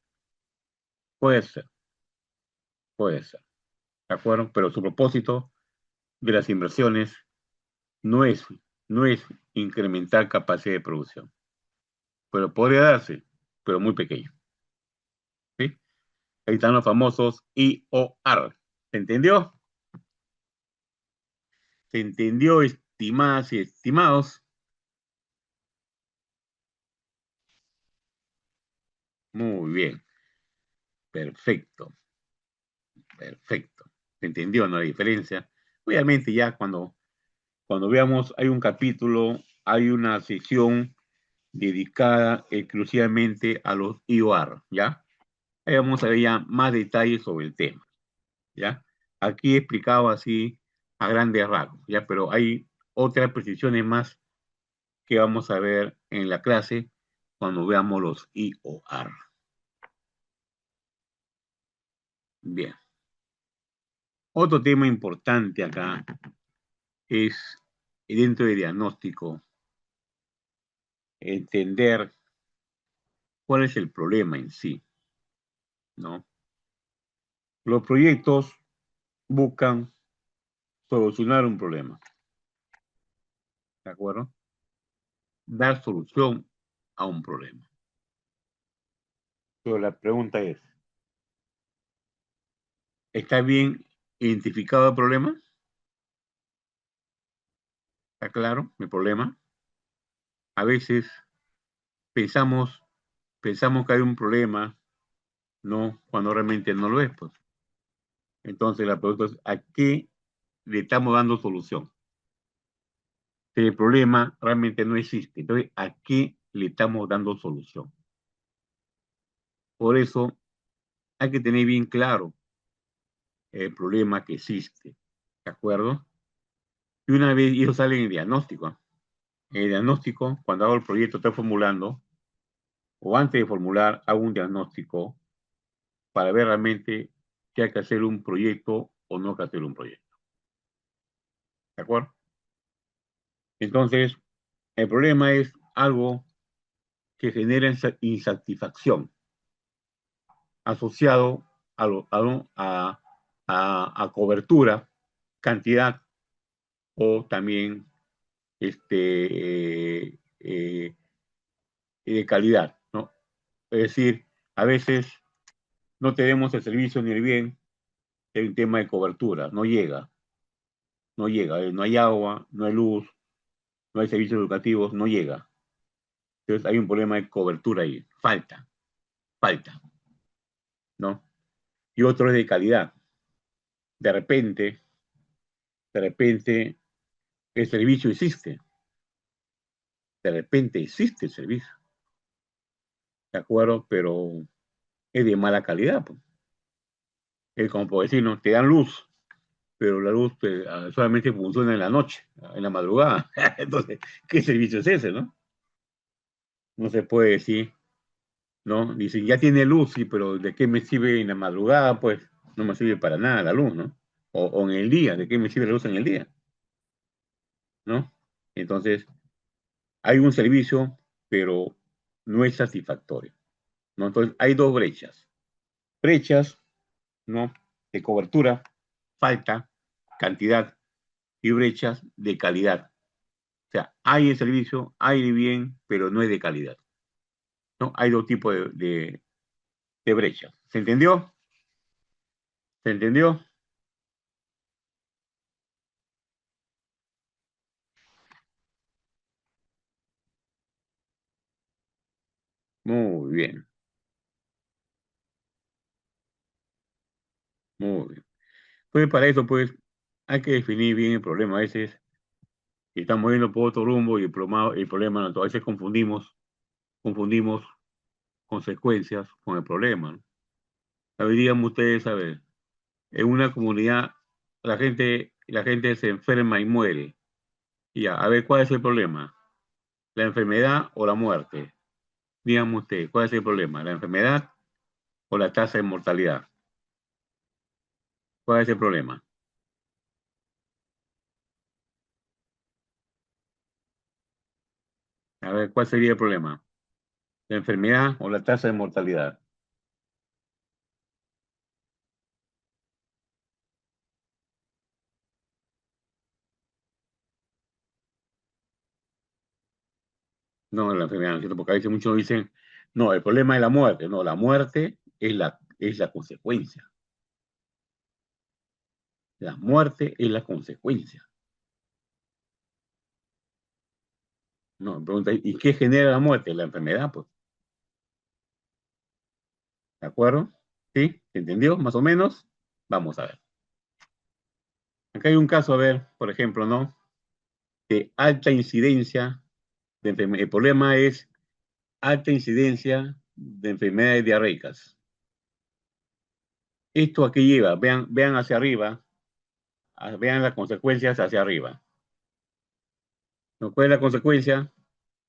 Puede ser, puede ser, ¿de acuerdo? Pero su propósito de las inversiones no es, no es incrementar capacidad de producción, pero podría darse, pero muy pequeño, ¿sí? Ahí están los famosos IOR. ¿Se entendió? ¿Se entendió, estimadas y estimados? Muy bien, perfecto, perfecto. ¿Se entendió, no, la diferencia? Obviamente ya cuando veamos, hay un capítulo, hay una sección dedicada exclusivamente a los IOR, ¿ya? Ahí vamos a ver ya más detalles sobre el tema, ¿ya? Aquí he explicado así a grandes rasgos, ¿ya? Pero hay otras precisiones más que vamos a ver en la clase cuando veamos los IOR. Bien. Otro tema importante acá es, dentro del diagnóstico, entender cuál es el problema en sí, ¿no? Los proyectos buscan solucionar un problema, ¿de acuerdo? Dar solución a un problema. Pero la pregunta es, ¿está bien identificado el problema? ¿Está claro el problema? A veces pensamos, pensamos que hay un problema, ¿no? Cuando realmente no lo es, pues. Entonces la pregunta es, ¿a qué le estamos dando solución? Si el problema realmente no existe, entonces, ¿a qué le estamos dando solución? Por eso hay que tener bien claro el problema que existe, ¿de acuerdo? Y una vez, y eso sale en el diagnóstico, ¿eh? el diagnóstico, cuando hago el proyecto, estoy formulando, o antes de formular, hago un diagnóstico para ver realmente si hay que hacer un proyecto o no hay que hacer un proyecto. ¿De acuerdo? Entonces, el problema es algo que genera insatisfacción asociado a cobertura, cantidad o también de calidad, ¿no? Es decir, a veces no tenemos el servicio ni el bien en tema de cobertura, no llega, no hay agua, no hay luz, no hay servicios educativos, no llega. Entonces hay un problema de cobertura ahí, falta, ¿no? Y otro es de calidad. De repente, de repente, el servicio existe, de repente existe el servicio, ¿de acuerdo? Pero es de mala calidad, pues. Es como por decir, ¿no? Te dan luz, pero la luz solamente funciona en la noche, en la madrugada. Entonces, ¿qué servicio es ese, no? No se puede decir, ¿no? Dicen, ya tiene luz, sí, pero ¿de qué me sirve en la madrugada? Pues no me sirve para nada la luz, ¿no? O en el día, ¿de qué me sirve la luz en el día? ¿No? Entonces, hay un servicio, pero no es satisfactorio, ¿no? Entonces, hay dos brechas, ¿no? De cobertura, falta, cantidad y brechas de calidad. O sea, hay el servicio, hay el bien, pero no es de calidad, ¿no? Hay dos tipos de brechas. ¿Se entendió? ¿Se entendió? Muy bien, muy bien. Pues para eso, pues, hay que definir bien el problema. A veces estamos yendo por otro rumbo y el problema, a veces confundimos consecuencias con el problema, ¿no? A ver, díganme ustedes, a ver, en una comunidad la gente se enferma y muere. Y ya, a ver, ¿cuál es el problema? ¿La enfermedad o la muerte? Díganme ustedes, ¿cuál es el problema? ¿La enfermedad o la tasa de mortalidad? ¿Cuál es el problema? A ver, ¿cuál sería el problema? ¿La enfermedad o la tasa de mortalidad? No, la enfermedad, ¿no es cierto? Porque a veces muchos dicen, no, el problema es la muerte. No, la muerte es la consecuencia. La muerte es la consecuencia. No, me pregunta, ¿y qué genera la muerte? La enfermedad, pues. ¿De acuerdo? ¿Sí? ¿Se entendió? Más o menos. Vamos a ver. Acá hay un caso, a ver, por ejemplo, ¿no? De alta incidencia de enfermedad. El problema es alta incidencia de enfermedades diarreicas. ¿Esto a qué lleva? Vean hacia arriba, vean las consecuencias hacia arriba. ¿No? ¿Cuál es la consecuencia?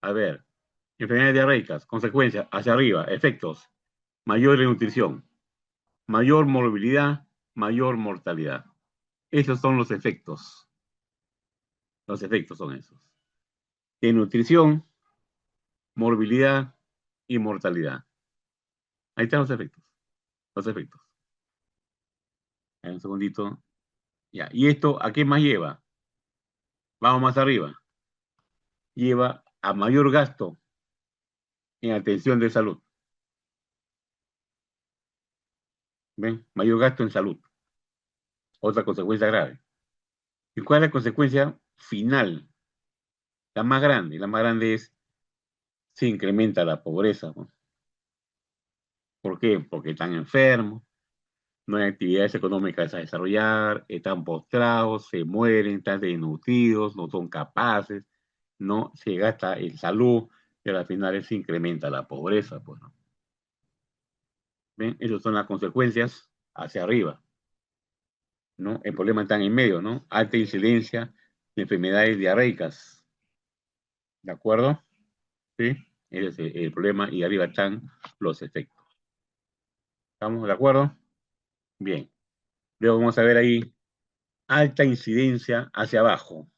A ver, enfermedades diarreicas, consecuencias hacia arriba, efectos, mayor desnutrición, mayor morbilidad, mayor mortalidad. Esos son los efectos son esos. Desnutrición, morbilidad y mortalidad. Ahí están los efectos. Un segundito. Ya. ¿Y esto a qué más lleva? Vamos más arriba. Lleva a mayor gasto en atención de salud. ¿Ven? Mayor gasto en salud. Otra consecuencia grave. ¿Y cuál es la consecuencia final? La más grande. La más grande es se incrementa la pobreza, ¿no? ¿Por qué? Porque están enfermos, no hay actividades económicas a desarrollar, están postrados, se mueren, están desnutridos, no son capaces, no se gasta en salud, pero al final se incrementa la pobreza, pues, ¿no? ¿Ven? Esas son las consecuencias hacia arriba, ¿no? El problema está en medio, ¿no? Alta incidencia de enfermedades diarreicas, ¿De acuerdo? ¿Sí? Ese es el problema y arriba están los efectos. ¿Estamos de acuerdo? Bien. Luego vamos a ver ahí alta incidencia hacia abajo.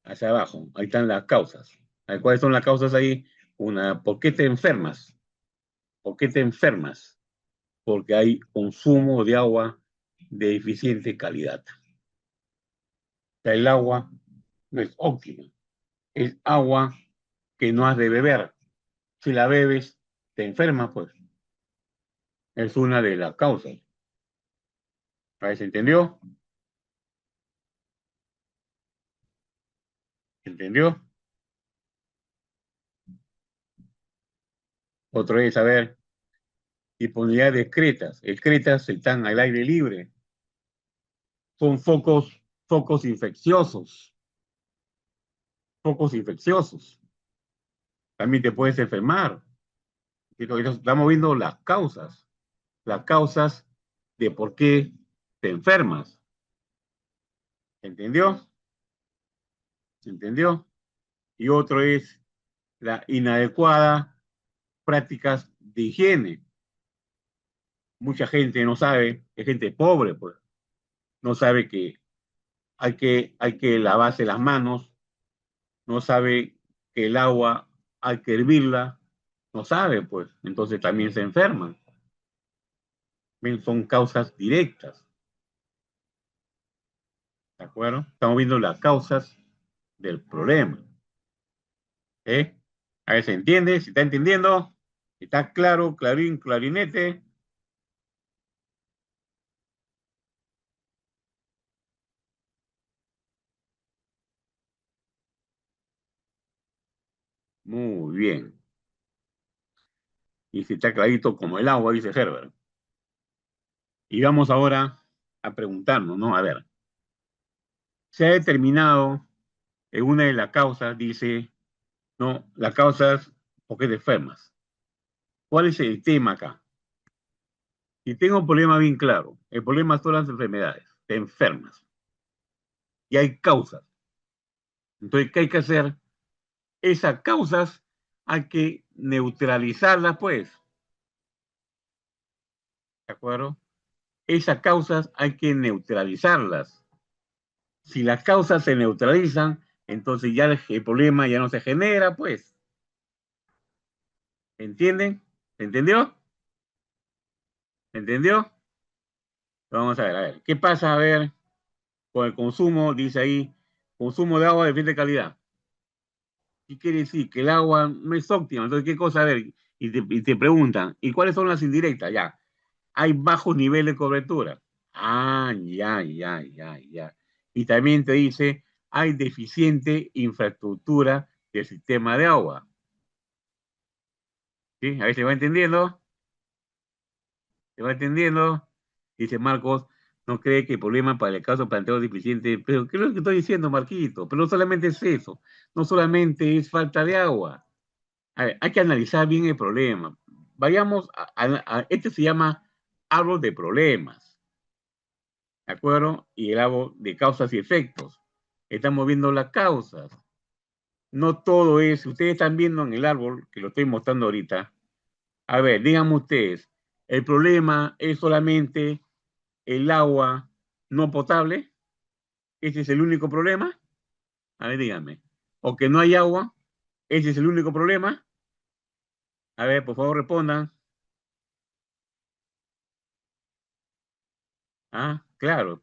Hacia abajo. Ahí están las causas. ¿Cuáles son las causas ahí? Una, ¿por qué te enfermas? ¿Por qué te enfermas? Porque hay consumo de agua de deficiente calidad. O sea, el agua no es óptima. Es agua que no has de beber. Si la bebes, te enfermas, pues. Es una de las causas. ¿Se entendió? ¿Entendió? Otro es saber disponibilidad de excretas. Excretas están al aire libre. Son focos infecciosos. Focos infecciosos. También te puedes enfermar. Estamos viendo las causas de por qué te enfermas. ¿Entendió? ¿Entendió? Y otro es la inadecuada prácticas de higiene. Mucha gente no sabe, es gente pobre, pues, no sabe que hay que lavarse las manos, no sabe que el agua hay que hervirla, no sabe, pues, entonces también se enferman. ¿Ven? Son causas directas, ¿de acuerdo? Estamos viendo las causas del problema, ¿eh? A ver, ¿se entiende? ¿Se está entendiendo? ¿Está claro, clarín, clarinete? Muy bien. Y si está clarito como el agua, dice Herbert. Y vamos ahora a preguntarnos, ¿no? A ver, se ha determinado en una de las causas, dice, no, las causas, ¿por qué te enfermas? ¿Cuál es el tema acá? Y tengo un problema bien claro. El problema son las enfermedades. Te enfermas. Y hay causas. Entonces, ¿qué hay que hacer? Esas causas hay que neutralizarlas, pues. ¿De acuerdo? Esas causas hay que neutralizarlas. Si las causas se neutralizan, entonces ya el problema ya no se genera, pues. ¿Entienden? ¿Entendió? ¿Entendió? Vamos a ver. ¿Qué pasa? A ver, con el consumo, dice ahí, consumo de agua de diferente calidad. ¿Qué quiere decir? Que el agua no es óptima. Entonces, ¿qué cosa? A ver, y te preguntan, ¿y cuáles son las indirectas? Ya, hay bajos niveles de cobertura. Ah, ya. Y también te dice, hay deficiente infraestructura del sistema de agua. ¿Sí? A ver, ¿se va entendiendo? ¿Se va entendiendo? Dice Marcos, no cree que el problema para el caso planteado es deficiente. Pero, ¿qué es lo que estoy diciendo, Marquito? Pero no solamente es eso. No solamente es falta de agua. A ver, hay que analizar bien el problema. Vayamos este se llama árbol de problemas, ¿de acuerdo? Y el árbol de causas y efectos. Estamos viendo las causas. No todo es, ustedes están viendo en el árbol, que lo estoy mostrando ahorita. A ver, díganme ustedes, ¿el problema es solamente el agua no potable? ¿Ese es el único problema? A ver, díganme. ¿O que no hay agua? ¿Ese es el único problema? A ver, por favor, respondan. Ah, claro,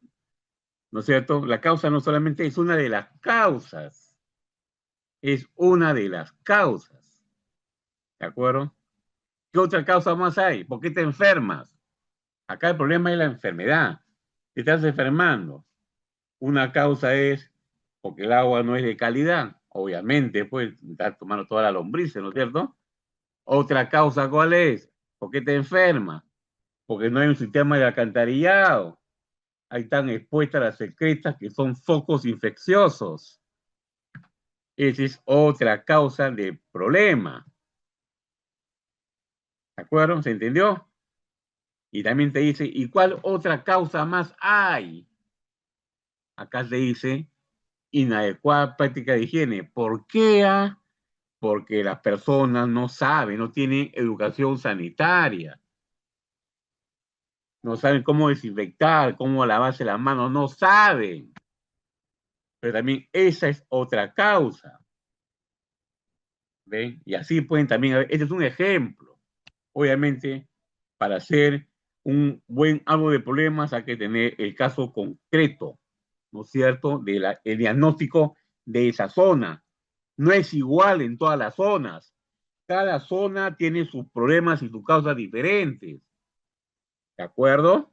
¿no es cierto? La causa no solamente es una de las causas, es una de las causas, ¿de acuerdo? ¿Qué otra causa más hay? ¿Por qué te enfermas? Acá el problema es la enfermedad, te estás enfermando. Una causa es porque el agua no es de calidad, obviamente, pues estás tomando toda la lombriz, ¿no es cierto? Otra causa, ¿cuál es? ¿Por qué te enfermas? Porque no hay un sistema de alcantarillado. Ahí están expuestas las secretas que son focos infecciosos. Esa es otra causa de problema. ¿De acuerdo? ¿Se entendió? Y también te dice, ¿y cuál otra causa más hay? Acá te dice inadecuada práctica de higiene. ¿Por qué? Porque las personas no saben, no tienen educación sanitaria, no saben cómo desinfectar, cómo lavarse las manos, no saben. Pero también esa es otra causa. ¿Ven? Y así pueden también, este es un ejemplo. Obviamente, para hacer un buen árbol de problemas hay que tener el caso concreto, ¿no es cierto?, el diagnóstico de esa zona. No es igual en todas las zonas. Cada zona tiene sus problemas y sus causas diferentes. ¿De acuerdo?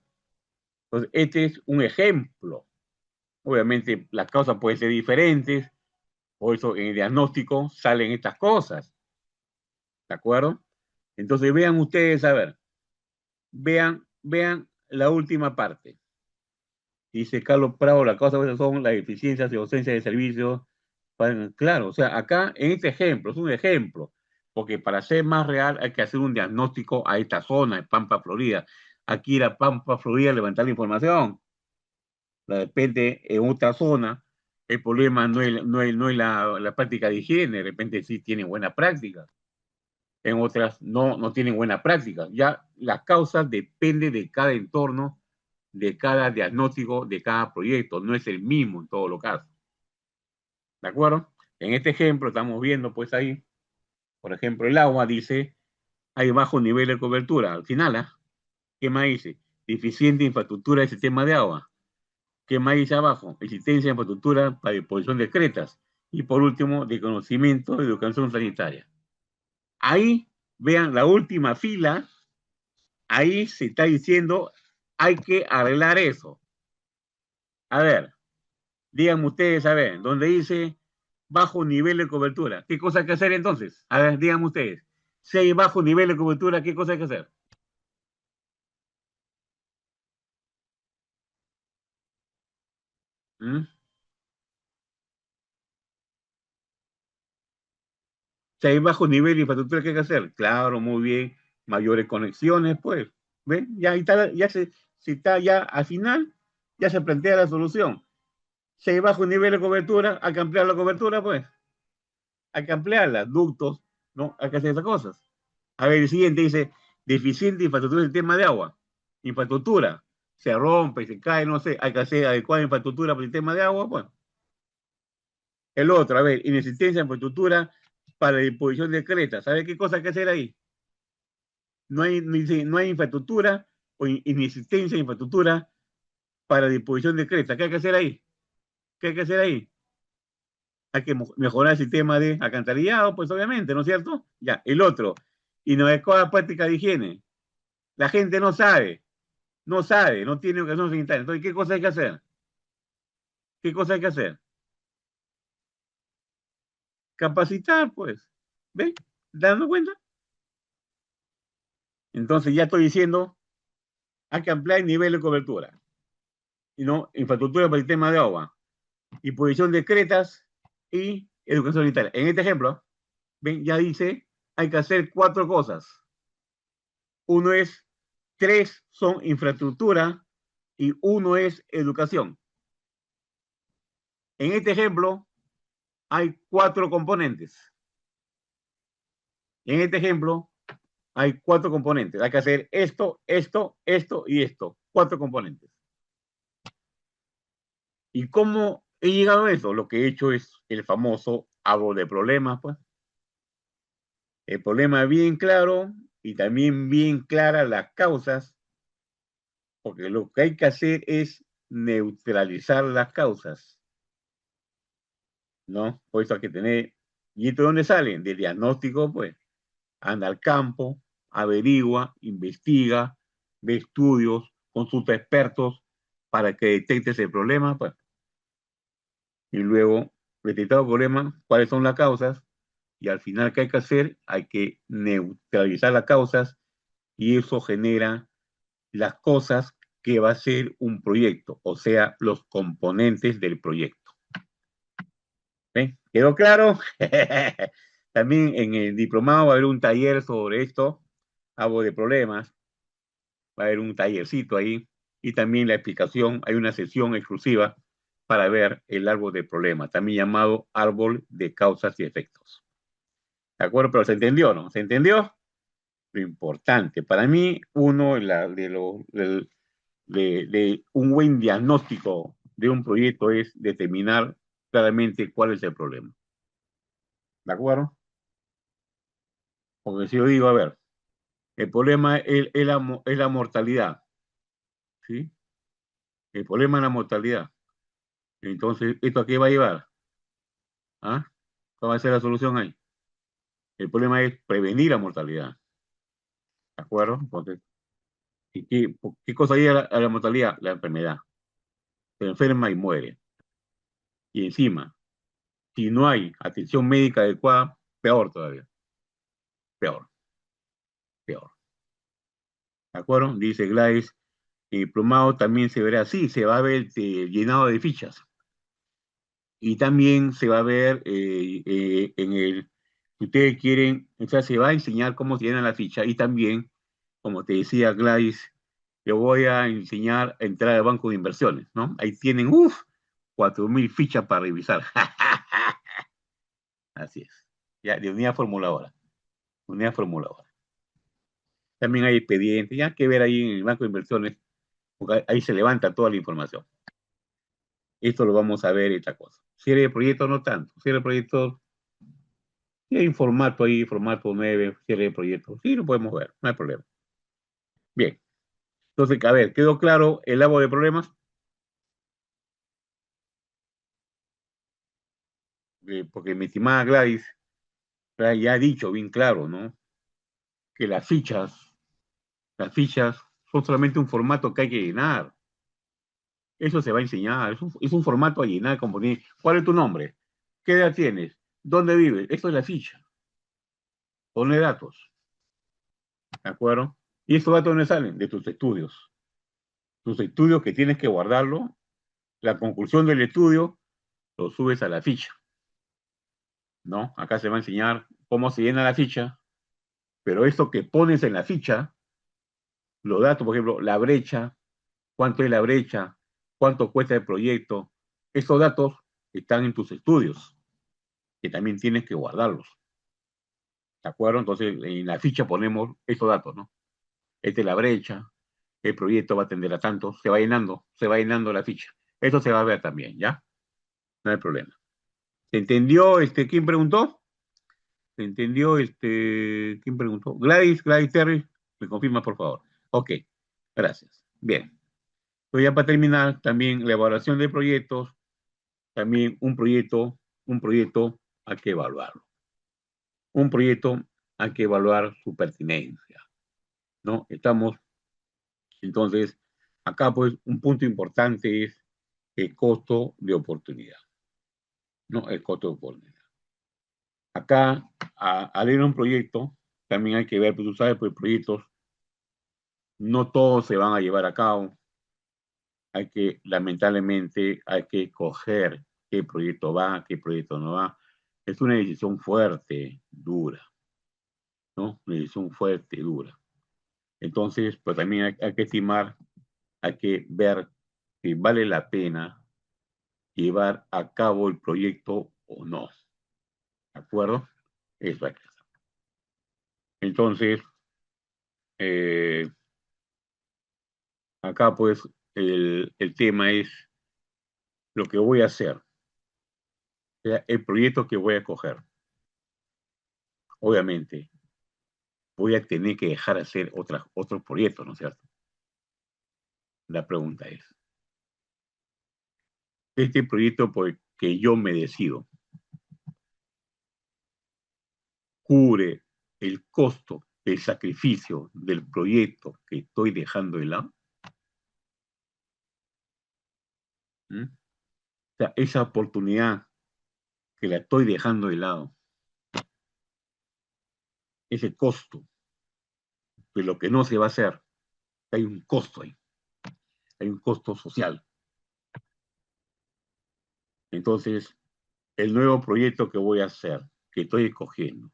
Entonces, este es un ejemplo. Obviamente, las causas pueden ser diferentes, por eso en el diagnóstico salen estas cosas. ¿De acuerdo? Entonces, vean ustedes, a ver, vean la última parte. Dice Carlos Prado, la causa son las deficiencias y ausencia de servicios. Claro, o sea, acá en este ejemplo, es un ejemplo, porque para ser más real hay que hacer un diagnóstico a esta zona, de Pampa, Florida. Aquí la Pampa, Florida, levantar la información. De repente, en otra zona, el problema no es la práctica de higiene, de repente sí tienen buena práctica. En otras no tienen buena práctica. Ya las causas dependen de cada entorno, de cada diagnóstico, de cada proyecto. No es el mismo en todos los casos. ¿De acuerdo? En este ejemplo estamos viendo, pues ahí, por ejemplo, el agua dice, hay bajo nivel de cobertura. Al final, ¿qué más dice? Deficiente infraestructura del sistema de agua. ¿Qué más dice abajo? Existencia de infraestructura para disposición de cretas. Y por último, de conocimiento de educación sanitaria. Ahí, vean la última fila, ahí se está diciendo, hay que arreglar eso. A ver, díganme ustedes, a ver, donde dice bajo nivel de cobertura, ¿qué cosa hay que hacer entonces? A ver, díganme ustedes. Si hay bajo nivel de cobertura, ¿qué cosa hay que hacer? ¿Mm? Si hay bajo nivel de infraestructura, ¿qué hay que hacer? Claro, muy bien, mayores conexiones, pues. ¿Ven? Ya, está, se está ya al final, ya se plantea la solución. Si hay bajo nivel de cobertura, hay que ampliar la cobertura, pues. Hay que ampliarla, ductos, ¿no? Hay que hacer esas cosas. A ver, el siguiente dice, deficiente infraestructura del tema de agua. Infraestructura, se rompe, se cae, no sé, hay que hacer adecuada infraestructura para el tema de agua, bueno. El otro, a ver, inexistencia de infraestructura para la disposición de cretas. ¿Sabe qué cosa hay que hacer ahí? No hay infraestructura o inexistencia de infraestructura para la disposición de cretas. ¿Qué hay que hacer ahí? ¿Qué hay que hacer ahí? Hay que mejorar el sistema de alcantarillado, pues obviamente, ¿no es cierto? Ya, el otro, inadecuada práctica de higiene. La gente no sabe, no tiene educación sanitaria. Entonces, ¿qué cosa hay que hacer? ¿Qué cosa hay que hacer? Capacitar, pues. ¿Ven? ¿Dando cuenta? Entonces, ya estoy diciendo, hay que ampliar el nivel de cobertura. Y no, infraestructura para el tema de agua, disposición de cretas y educación sanitaria. En este ejemplo, ven, ya dice, hay que hacer 4 cosas. Uno es, 3 son infraestructura y 1 es educación. En este ejemplo, hay 4 componentes. En este ejemplo, hay 4 componentes. Hay que hacer esto y esto. 4 componentes. ¿Y cómo he llegado a eso? Lo que he hecho es el famoso árbol de problemas, pues. El problema bien claro y también bien claras las causas, porque lo que hay que hacer es neutralizar las causas, ¿no? Por eso hay que tener, ¿y esto de dónde salen? Del diagnóstico, pues. Anda al campo, averigua, investiga, ve estudios, consulta expertos para que detectes el problema, pues. Y luego, detectado el problema, cuáles son las causas, y al final, ¿qué hay que hacer? Hay que neutralizar las causas y eso genera las cosas que va a ser un proyecto, o sea, los componentes del proyecto. ¿Ven? ¿Quedó claro? También en el diplomado va a haber un taller sobre esto, algo de problemas, va a haber un tallercito ahí y también la explicación, hay una sesión exclusiva para ver el árbol de problema, también llamado árbol de causas y efectos. ¿De acuerdo? Pero ¿se entendió, no? ¿Se entendió? Lo importante, para mí, uno de un buen diagnóstico de un proyecto es determinar claramente cuál es el problema. ¿De acuerdo? Porque si yo digo, a ver, el problema es la mortalidad, ¿sí? El problema es la mortalidad. Entonces, ¿esto a qué va a llevar? ¿Ah? ¿Cuál va a ser la solución ahí? El problema es prevenir la mortalidad, ¿de acuerdo? Entonces, ¿y qué cosa lleva a la mortalidad? La enfermedad. Se enferma y muere. Y encima, si no hay atención médica adecuada, peor todavía, peor, peor. ¿De acuerdo? Dice Gladys, el diplomado también se verá así, se va a ver llenado de fichas. Y también se va a ver si ustedes quieren, o sea, se va a enseñar cómo se llena la ficha y también, como te decía Gladys, le voy a enseñar a entrar al banco de inversiones, ¿no? Ahí tienen, 4.000 fichas para revisar. Así es. Ya, de unidad formuladora. Unidad formuladora. También hay expedientes, ya que ver ahí en el banco de inversiones, porque ahí se levanta toda la información. Esto lo vamos a ver, esta cosa. Cierre de proyecto no tanto. Cierre de proyecto, sí hay un formato ahí, formato 9, cierre de proyecto. Sí, lo podemos ver, no hay problema. Bien. Entonces, a ver, ¿quedó claro el árbol de problemas? Porque mi estimada Gladys ya ha dicho bien claro, ¿no? Que las fichas son solamente un formato que hay que llenar. Eso se va a enseñar, es un formato a llenar, como poner, ¿cuál es tu nombre? ¿Qué edad tienes? ¿Dónde vives? Esto es la ficha. Pone datos, ¿de acuerdo? ¿Y estos datos dónde salen? De tus estudios. Tus estudios que tienes que guardarlo, la conclusión del estudio, lo subes a la ficha, ¿no? Acá se va a enseñar cómo se llena la ficha, pero esto que pones en la ficha, los datos, por ejemplo, la brecha, cuánto es la brecha, cuánto cuesta el proyecto, esos datos están en tus estudios, que también tienes que guardarlos, ¿de acuerdo? Entonces, en la ficha ponemos esos datos, ¿no? Esta es la brecha, el proyecto va a atender a tanto, se va llenando la ficha. Esto se va a ver también, ¿ya? No hay problema. ¿Se entendió? ¿Quién preguntó? ¿Se entendió? ¿Quién preguntó? Gladys Terry, me confirma, por favor. Ok, gracias. Bien. Pues ya para terminar, también la evaluación de proyectos, también un proyecto hay que evaluarlo. Un proyecto hay que evaluar su pertinencia, ¿no? Entonces, acá pues un punto importante es el costo de oportunidad, ¿no? El costo de oportunidad. Acá, al ir a un proyecto, también hay que ver, pues tú sabes, pues proyectos, no todos se van a llevar a cabo. Lamentablemente, hay que escoger qué proyecto va, qué proyecto no va. Es una decisión fuerte, dura, ¿no? Una decisión fuerte, dura. Entonces, pues también hay que estimar, hay que ver si vale la pena llevar a cabo el proyecto o no. ¿De acuerdo? Eso hay que hacer. Entonces, eh, acá pues el tema es lo que voy a hacer, o sea, el proyecto que voy a coger. Obviamente, voy a tener que dejar de hacer otros proyectos, ¿no es cierto? La pregunta es, este proyecto por el que yo me decido, ¿cubre el costo del sacrificio del proyecto que estoy dejando de lado? ¿Mm? O sea, esa oportunidad que la estoy dejando de lado, ese costo de lo que no se va a hacer, hay un costo ahí, hay un costo social. Entonces, el nuevo proyecto que voy a hacer, que estoy escogiendo,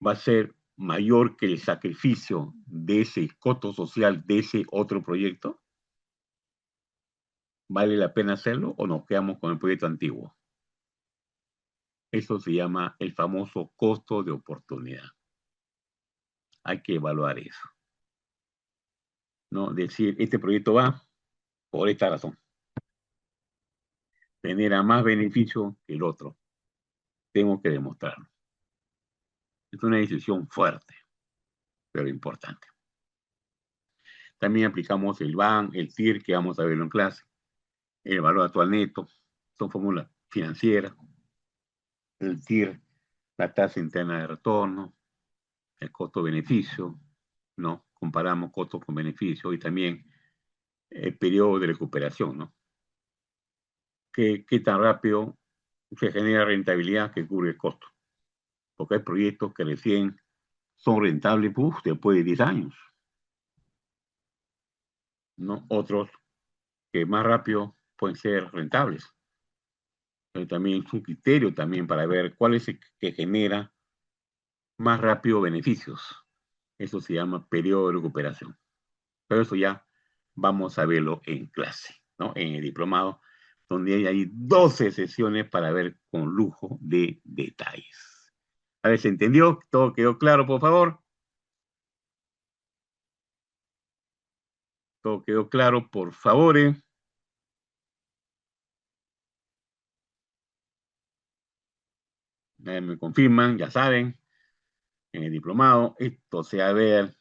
va a ser mayor que el sacrificio de ese costo social de ese otro proyecto. ¿Vale la pena hacerlo o nos quedamos con el proyecto antiguo? Eso se llama el famoso costo de oportunidad. Hay que evaluar eso, ¿no? Decir, este proyecto va por esta razón. Genera más beneficio que el otro. Tengo que demostrarlo. Es una decisión fuerte, pero importante. También aplicamos el BAN, el TIR, que vamos a verlo en clase, el valor actual neto, son fórmulas financieras, el TIR, la tasa interna de retorno, el costo-beneficio, ¿no? Comparamos costo con beneficio y también el periodo de recuperación, ¿no? ¿Qué tan rápido se genera rentabilidad que cubre el costo? Porque hay proyectos que recién son rentables después de 10 años, ¿no? Otros que más rápido pueden ser rentables. Pero también es un criterio también para ver cuál es el que genera más rápido beneficios. Eso se llama periodo de recuperación. Pero eso ya vamos a verlo en clase, ¿no? En el diplomado, donde hay 12 sesiones para ver con lujo de detalles. A ver, ¿se entendió? ¿Todo quedó claro, por favor? ¿Todo quedó claro, por favor? Me confirman, ya saben, en el diplomado, esto se va a ver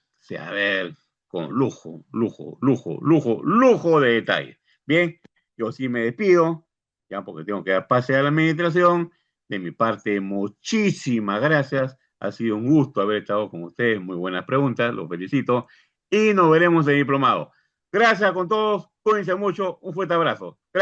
con lujo, lujo, lujo, lujo, lujo de detalle. Bien, yo sí me despido, ya porque tengo que dar pase a la administración. De mi parte, muchísimas gracias. Ha sido un gusto haber estado con ustedes. Muy buenas preguntas, los felicito. Y nos veremos en el diplomado. Gracias con todos, cuídense mucho, un fuerte abrazo.